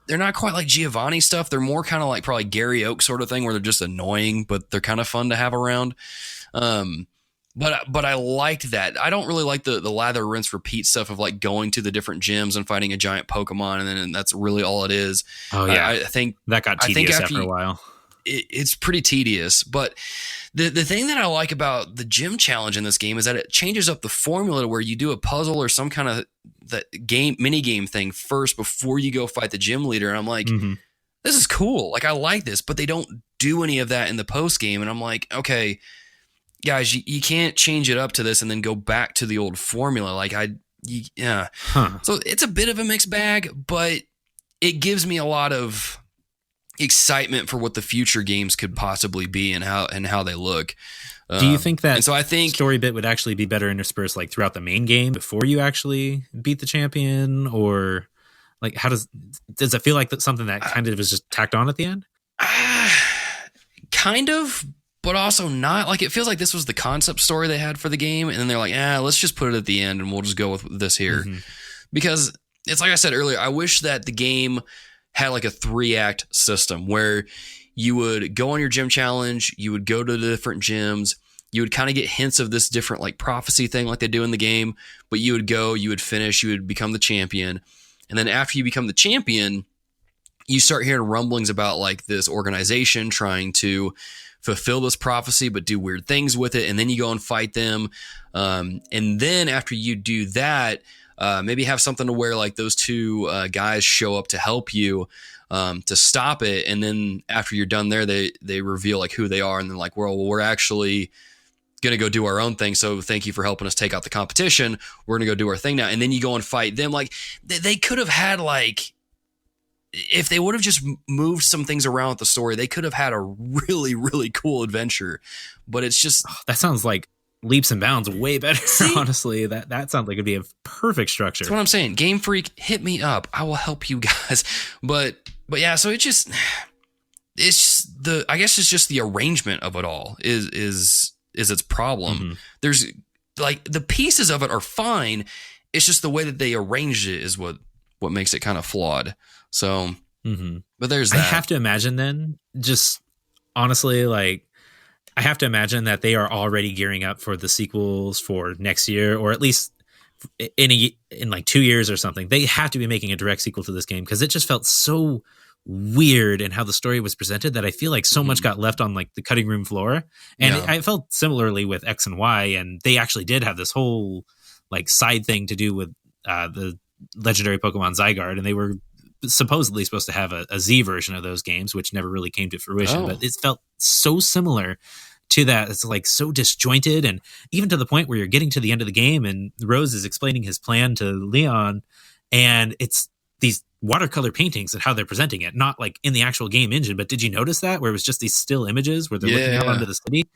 They're not quite like Giovanni stuff. They're more kind of like probably Gary Oak sort of thing where they're just annoying, but they're kind of fun to have around. But I liked that. I don't really like the lather, rinse, repeat stuff of like going to the different gyms and fighting a giant Pokemon, and then that's really all it is. Oh yeah, I think that got tedious after a while. It's pretty tedious, but the thing that I like about the gym challenge in this game is that it changes up the formula to where you do a puzzle or some kind of mini game thing first before you go fight the gym leader. And I'm like, this is cool. Like, I like this, but they don't do any of that in the post game. And I'm like, okay, guys, you can't change it up to this and then go back to the old formula. Like So it's a bit of a mixed bag, but it gives me a lot of excitement for what the future games could possibly be and how they look. Do you think that I think story bit would actually be better interspersed like throughout the main game before you actually beat the champion, or like how does it feel like that's something that kind of is just tacked on at the end? Kind of, but also not. Like, it feels like this was the concept story they had for the game, and then they're like, let's just put it at the end and we'll just go with this here. Because it's like I said earlier, I wish that the game had like a 3-act system where you would go on your gym challenge, you would go to the different gyms, you would kind of get hints of this different like prophecy thing like they do in the game, but you would go, you would finish, you would become the champion. And then after you become the champion, you start hearing rumblings about like this organization trying to fulfill this prophecy, but do weird things with it. And then you go and fight them. And then after you do that, maybe have something to where like those two guys show up to help you to stop it. And then after you're done there, they reveal like who they are. And then like, well, we're actually going to go do our own thing. So thank you for helping us take out the competition. We're going to go do our thing now. And then you go and fight them. Like they could have had like, if they would have just moved some things around with the story, they could have had a really, really cool adventure. But it's just, that sounds like leaps and bounds way better. See? Honestly, that sounds like it'd be a perfect structure. That's what I'm saying. Game Freak, hit me up. I will help you guys. But yeah, so it's just I guess it's just the arrangement of it all is its problem. There's like the pieces of it are fine. It's just the way that they arranged it is what makes it kind of flawed. So, but there's that. I have to imagine then, just honestly, like, I have to imagine that they are already gearing up for the sequels for next year, or at least in like 2 years or something. They have to be making a direct sequel to this game because it just felt so weird in how the story was presented that I feel like so much got left on like the cutting room floor. And I felt similarly with X and Y, and they actually did have this whole like side thing to do with the legendary Pokemon Zygarde, and they were supposedly supposed to have a Z version of those games, which never really came to fruition. But it felt so similar to that. It's like so disjointed, and even to the point where you're getting to the end of the game and Rose is explaining his plan to Leon, and it's these watercolor paintings and how they're presenting it, not like in the actual game engine. But did you notice that where it was just these still images where they're looking out onto the city?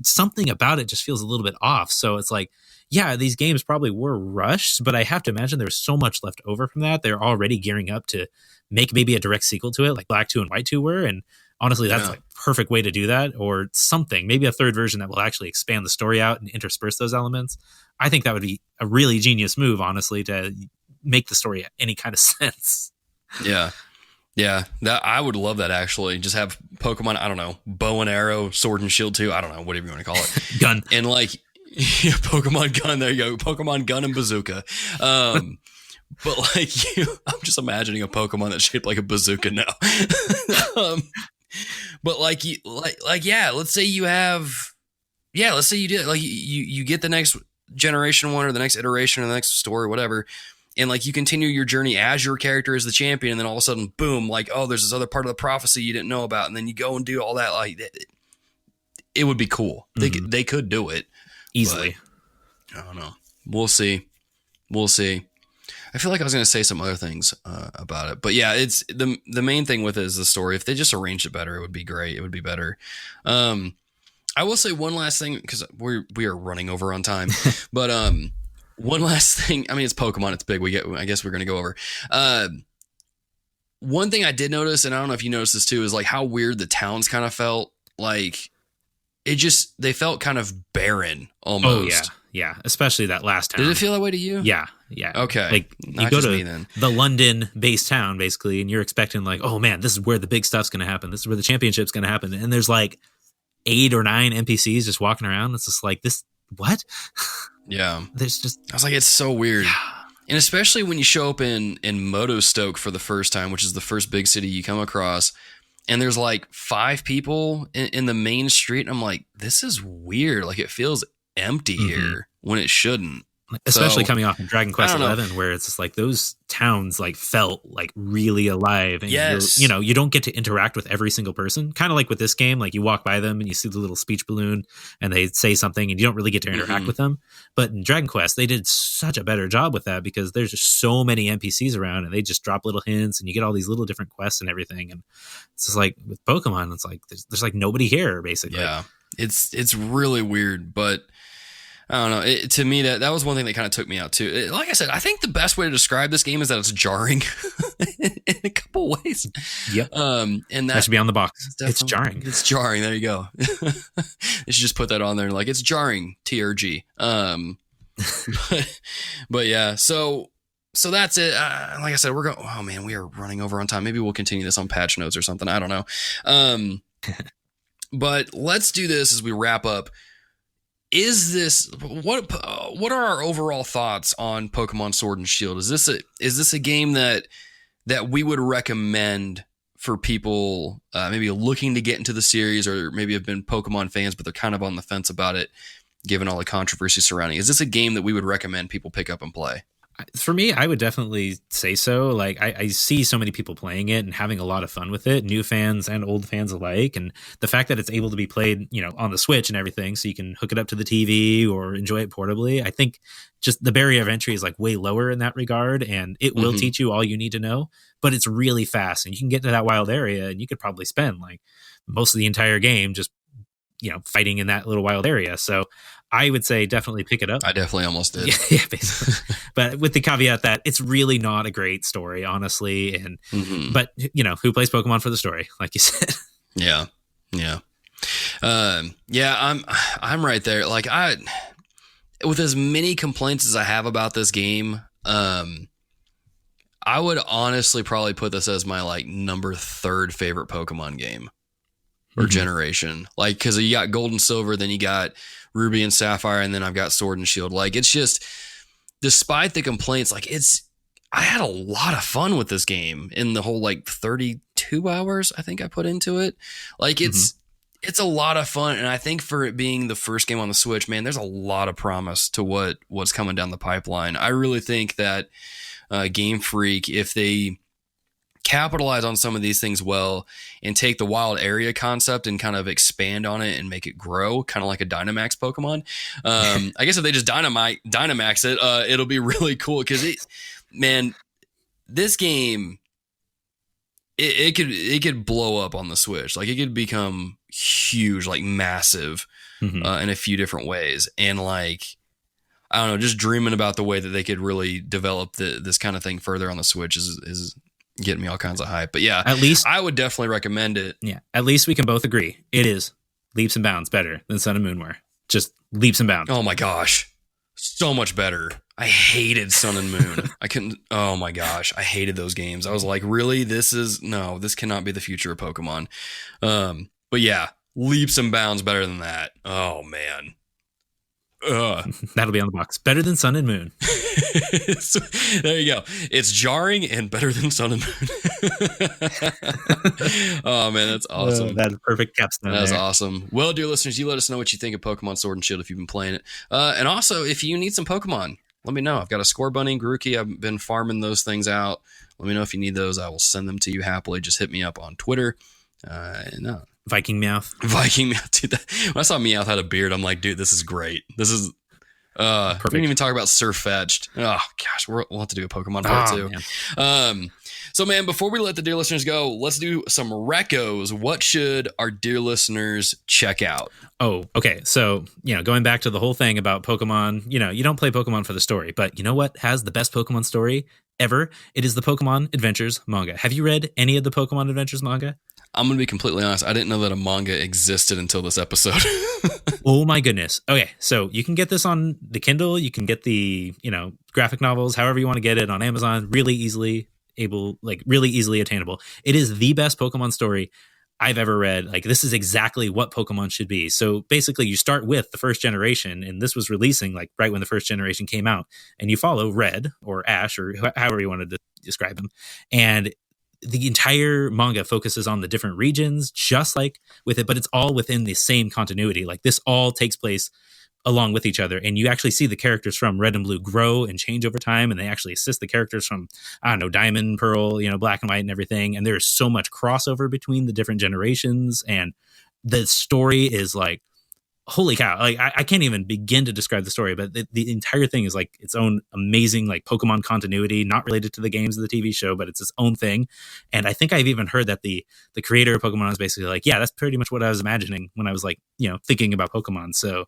Something about it just feels a little bit off. So it's like, yeah, these games probably were rushed, but I have to imagine there's so much left over from that. They're already gearing up to make maybe a direct sequel to it, like Black 2 and White 2 were. And honestly, that's like perfect way to do that, or something, maybe a third version that will actually expand the story out and intersperse those elements. I think that would be a really genius move, honestly, to make the story any kind of sense. Yeah. That I would love that, actually. Just have Pokemon, I don't know, bow and arrow, sword and shield too. I don't know, whatever you want to call it. Gun. And like, Pokemon gun. There you go. Pokemon gun and bazooka. But like I'm just imagining a Pokemon that's shaped like a bazooka now. But let's say you did, like you get the next generation one or the next iteration or the next story or whatever, and like you continue your journey as your character as the champion, and then all of a sudden, boom, like, oh, there's this other part of the prophecy you didn't know about, and then you go and do all that. Like, it would be cool. They could do it easily. I don't know. We'll see. I feel like I was going to say some other things about it, but yeah, it's the main thing with it is the story. If they just arranged it better, it would be great. It would be better. I will say one last thing, because we are running over on time, but one last thing. I mean, it's Pokemon. It's big. I guess we're going to go over. One thing I did notice, and I don't know if you noticed this too, is like how weird the towns kind of felt. Like they felt kind of barren almost. Oh yeah, especially that last town. Did it feel that way to you? Yeah. Okay. Like you go to the London-based town basically, and you're expecting like, oh man, this is where the big stuff's going to happen. This is where the championship's going to happen, and there's like 8 or 9 NPCs just walking around. It's just like this. What? Yeah. There's just. I was like, it's so weird. Yeah. And especially when you show up in Motostoke for the first time, which is the first big city you come across, and there's like 5 people in the main street. And I'm like, this is weird. Like it feels empty here when it shouldn't. Especially coming off of Dragon Quest 11, where it's just like those towns like felt like really alive, and you don't get to interact with every single person. Kind of like with this game, like you walk by them and you see the little speech balloon, and they say something, and you don't really get to interact with them. But in Dragon Quest, they did such a better job with that because there's just so many NPCs around, and they just drop little hints, and you get all these little different quests and everything. And it's just like with Pokemon, it's like there's like nobody here basically. Yeah, it's really weird, but. I don't know. To me, that was one thing that kind of took me out too. Like I said, I think the best way to describe this game is that it's jarring in a couple ways. Yep. And that should be on the box. It's jarring. It's jarring. There you go. They should just put that on there. Like it's jarring. TRG. But yeah. So that's it. Like I said, we're going. Oh man, we are running over on time. Maybe we'll continue this on patch notes or something. I don't know. But let's do this as we wrap up. Is this what are our overall thoughts on Pokemon Sword and Shield? Is this a game that we would recommend for people maybe looking to get into the series, or maybe have been Pokemon fans but they're kind of on the fence about it given all the controversy surrounding? Is this a game that we would recommend people pick up and play? For me, I would definitely say so. Like I see so many people playing it and having a lot of fun with it, new fans and old fans alike. And the fact that it's able to be played, on the Switch and everything, so you can hook it up to the TV or enjoy it portably. I think just the barrier of entry is like way lower in that regard, and it will teach you all you need to know, but it's really fast, and you can get to that wild area and you could probably spend like most of the entire game just, fighting in that little wild area. So I would say definitely pick it up. I definitely almost did. Yeah, basically. But with the caveat that it's really not a great story, honestly. And but who plays Pokemon for the story, like you said? Yeah. I'm right there. Like with as many complaints as I have about this game, I would honestly probably put this as my like number 3rd favorite Pokemon game. Or generation, like, because you got Gold and Silver, then you got Ruby and Sapphire, and then I've got Sword and Shield. Like, it's just, despite the complaints, like, I had a lot of fun with this game in the whole like 32 hours I think I put into it. Like, it's a lot of fun, and I think for it being the first game on the Switch, man, there's a lot of promise to what's coming down the pipeline. I really think that Game Freak, if they capitalize on some of these things well and take the wild area concept and kind of expand on it and make it grow, kind of like a Dynamax Pokemon. I guess if they just Dynamax it, it'll be really cool, because this game, it could blow up on the Switch. Like, it could become huge, like massive in a few different ways. And like, I don't know, just dreaming about the way that they could really develop this kind of thing further on the Switch is getting me all kinds of hype. But yeah, at least I would definitely recommend it. Yeah, at least we can both agree it is leaps and bounds better than Sun and Moon were. Just leaps and bounds. Oh my gosh, so much better. I hated Sun and Moon. I couldn't. Oh my gosh, I hated those games. I was like, really? This cannot be the future of Pokemon. But yeah, leaps and bounds better than that. Oh man. That'll be on the box. Better than Sun and Moon. So, there you go. It's jarring and better than Sun and Moon. Oh man, that's awesome. That's perfect capstone. That's awesome. Well, dear listeners, you let us know what you think of Pokemon Sword and Shield if you've been playing it, and also if you need some Pokemon let me know. I've got a Score Bunny, Grookey. I've been farming those things out. Let me know if you need those. I will send them to you happily. Just hit me up on Twitter. Viking Meowth. Viking Meowth. Dude, when I saw Meowth had a beard, I'm like, dude, this is great. This is we didn't even talk about Surf Fetched. Oh gosh, we'll have to do a Pokemon part too. Man. So man, before we let the dear listeners go, let's do some recos. What should our dear listeners check out? Oh, okay. So, going back to the whole thing about Pokemon, you don't play Pokemon for the story, but you know what has the best Pokemon story ever? It is the Pokemon Adventures manga. Have you read any of the Pokemon Adventures manga? I'm going to be completely honest. I didn't know that a manga existed until this episode. Oh my goodness. Okay. So you can get this on the Kindle. You can get the, graphic novels, however you want to get it on Amazon, really easily attainable. It is the best Pokemon story I've ever read. Like, this is exactly what Pokemon should be. So basically you start with the first generation, and this was releasing like right when the first generation came out, and you follow Red or Ash or however you wanted to describe them. And the entire manga focuses on the different regions, just like with it, but it's all within the same continuity. Like, this all takes place along with each other, and you actually see the characters from Red and Blue grow and change over time, and they actually assist the characters from, I don't know, Diamond, Pearl, Black and White and everything. And there's so much crossover between the different generations, and the story is like, holy cow. Like, I can't even begin to describe the story, but the entire thing is like its own amazing like Pokemon continuity, not related to the games of the TV show, but it's its own thing. And I think I've even heard that the creator of Pokemon is basically like, yeah, that's pretty much what I was imagining when I was like, thinking about Pokemon. So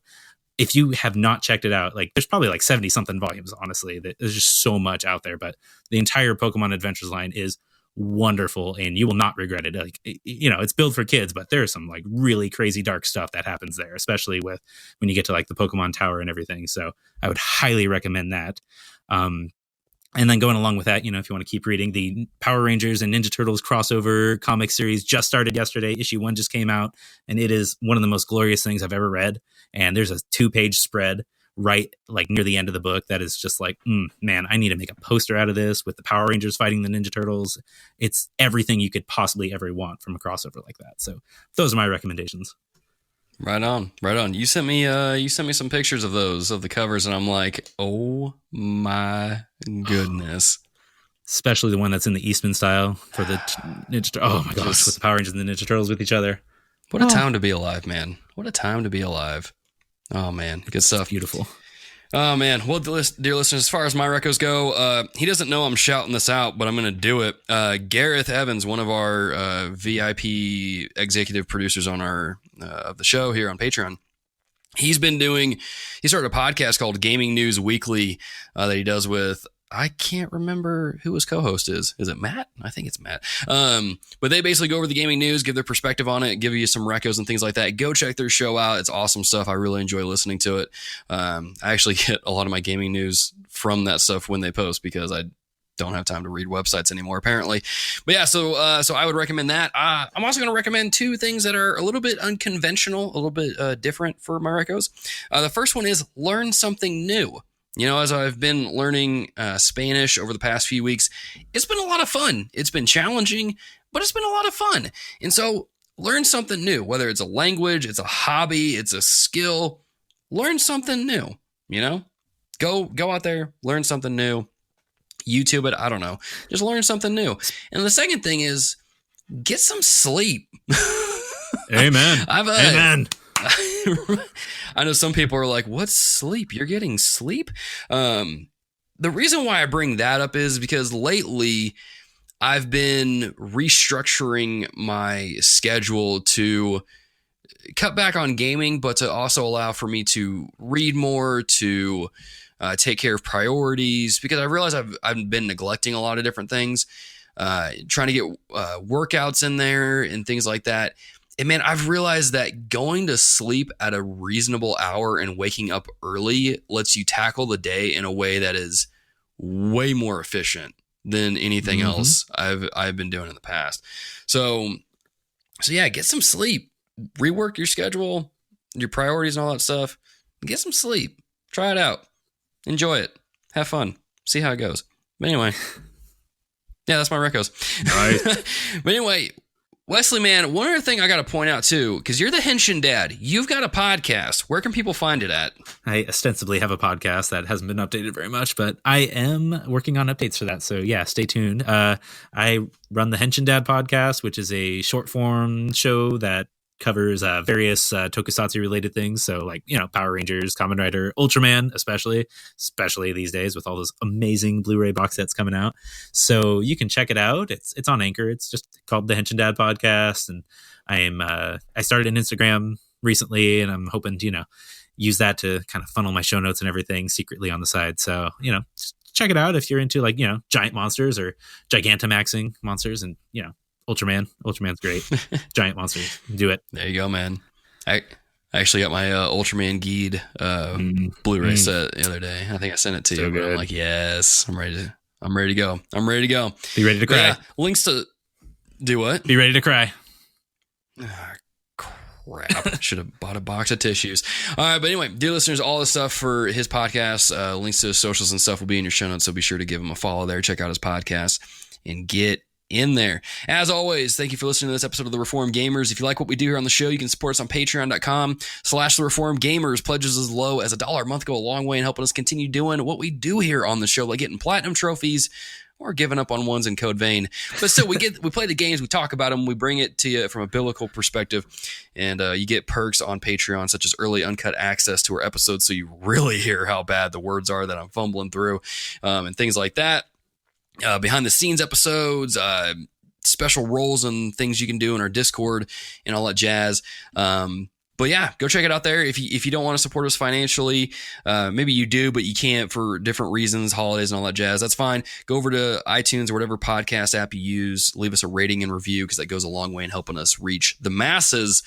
if you have not checked it out, like, there's probably like 70 something volumes, honestly. There's just so much out there, but the entire Pokemon Adventures line is wonderful, and you will not regret it. Like, it's built for kids, but there's some like really crazy dark stuff that happens there, especially with when you get to like the Pokemon Tower and everything. So I would highly recommend that. And then going along with that, if you want to keep reading, the Power Rangers and Ninja Turtles crossover comic series just started yesterday. Issue 1 just came out, and it is one of the most glorious things I've ever read. And there's a 2-page spread right like near the end of the book that is just like, man, I need to make a poster out of this with the Power Rangers fighting the Ninja Turtles. It's everything you could possibly ever want from a crossover like that. So those are my recommendations. Right on. You sent me some pictures of the covers, and I'm like, oh my goodness. Especially the one that's in the Eastman style for the Ninja. Oh my gosh, with the Power Rangers and the Ninja Turtles with each other. What a time to be alive, man. What a time to be alive. Oh man, good stuff. Beautiful. Oh man. Well, dear listeners, as far as my recos go, he doesn't know I'm shouting this out, but I'm going to do it. Gareth Evans, one of our VIP executive producers on our of the show here on Patreon, he started a podcast called Gaming News Weekly that he does with, I can't remember who his co-host is. Is it Matt? I think it's Matt. But they basically go over the gaming news, give their perspective on it, give you some recos and things like that. Go check their show out. It's awesome stuff. I really enjoy listening to it. I actually get a lot of my gaming news from that stuff when they post, because I don't have time to read websites anymore, apparently. But yeah, so I would recommend that. I'm also going to recommend 2 things that are a little bit unconventional, a little bit different for my recos. The first one is learn something new. As I've been learning Spanish over the past few weeks, it's been a lot of fun. It's been challenging, but it's been a lot of fun. And so learn something new, whether it's a language, it's a hobby, it's a skill. Learn something new, Go out there, learn something new. YouTube it, I don't know. Just learn something new. And the second thing is get some sleep. Amen. Amen. I know some people are like, what's sleep? You're getting sleep? The reason why I bring that up is because lately I've been restructuring my schedule to cut back on gaming, but to also allow for me to read more, to take care of priorities, because I realize I've been neglecting a lot of different things, trying to get workouts in there and things like that. And man, I've realized that going to sleep at a reasonable hour and waking up early lets you tackle the day in a way that is way more efficient than anything else I've been doing in the past. So yeah, get some sleep, rework your schedule, your priorities and all that stuff. Get some sleep, try it out, enjoy it, have fun, see how it goes. But anyway, yeah, that's my recos. Nice. But anyway, Wesley, man, one other thing I got to point out too, because you're the Henshin Dad. You've got a podcast. Where can people find it at? I ostensibly have a podcast that hasn't been updated very much, but I am working on updates for that. So yeah, stay tuned. I run the Henshin Dad podcast, which is a short form show that covers various tokusatsu related things. So like, Power Rangers, Kamen Rider, Ultraman, especially these days with all those amazing Blu-ray box sets coming out. So you can check it out. It's on Anchor. It's just called the Henshin Dad podcast. And I started an Instagram recently, and I'm hoping to, use that to kind of funnel my show notes and everything secretly on the side. So, just check it out if you're into like, giant monsters or Gigantamaxing monsters and, Ultraman's great. Giant monsters. Do it. There you go, man. I actually got my Ultraman Geed Blu-ray set the other day. I think I sent it to you. But I'm like, yes, I'm ready to go. Be ready to cry. Yeah, links to do what? Be ready to cry. Crap. Should have bought a box of tissues. All right. But anyway, dear listeners, all the stuff for his podcast, links to his socials and stuff will be in your show notes. So be sure to give him a follow there. Check out his podcast and get in there. As always, thank you for listening to this episode of The Reformed Gamers. If you like what we do here on the show, you can support us on patreon.com/The Reformed Gamers. Pledges as low as $1 a month go a long way in helping us continue doing what we do here on the show, like getting platinum trophies or giving up on ones in Code Vein. But still, we play the games, we talk about them, we bring it to you from a biblical perspective, and you get perks on Patreon, such as early uncut access to our episodes, so you really hear how bad the words are that I'm fumbling through, and things like that. Behind the scenes episodes, special roles and things you can do in our Discord and all that jazz. But yeah, go check it out there. If you don't want to support us financially, maybe you do, but you can't for different reasons, holidays and all that jazz. That's fine. Go over to iTunes or whatever podcast app you use. Leave us a rating and review because that goes a long way in helping us reach the masses.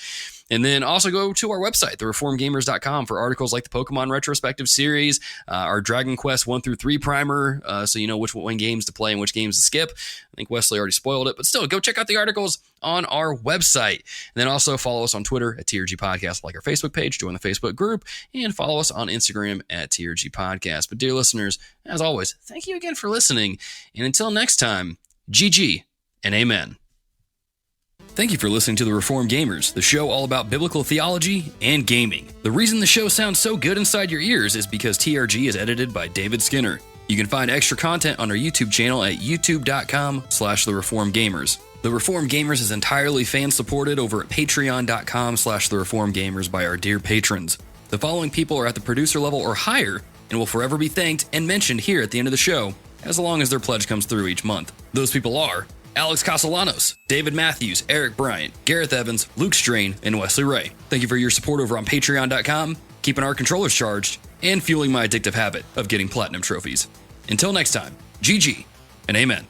And then also go to our website, thereformedgamers.com, for articles like the Pokemon Retrospective Series, our Dragon Quest 1 through 3 primer, so you know which games to play and which games to skip. I think Wesley already spoiled it, but still, go check out the articles on our website. And then also follow us on Twitter at TRG Podcast, like our Facebook page, join the Facebook group, and follow us on Instagram at TRG Podcast. But dear listeners, as always, thank you again for listening. And until next time, GG and amen. Thank you for listening to The Reformed Gamers, the show all about biblical theology and gaming. The reason the show sounds so good inside your ears is because TRG is edited by David Skinner. You can find extra content on our YouTube channel at youtube.com/thereformedgamers. The Reformed Gamers is entirely fan-supported over at patreon.com/thereformedgamers by our dear patrons. The following people are at the producer level or higher and will forever be thanked and mentioned here at the end of the show, as long as their pledge comes through each month. Those people are Alex Castellanos, David Matthews, Eric Bryant, Gareth Evans, Luke Strain, and Wesley Ray. Thank you for your support over on patreon.com, keeping our controllers charged, and fueling my addictive habit of getting platinum trophies. Until next time, GG and amen.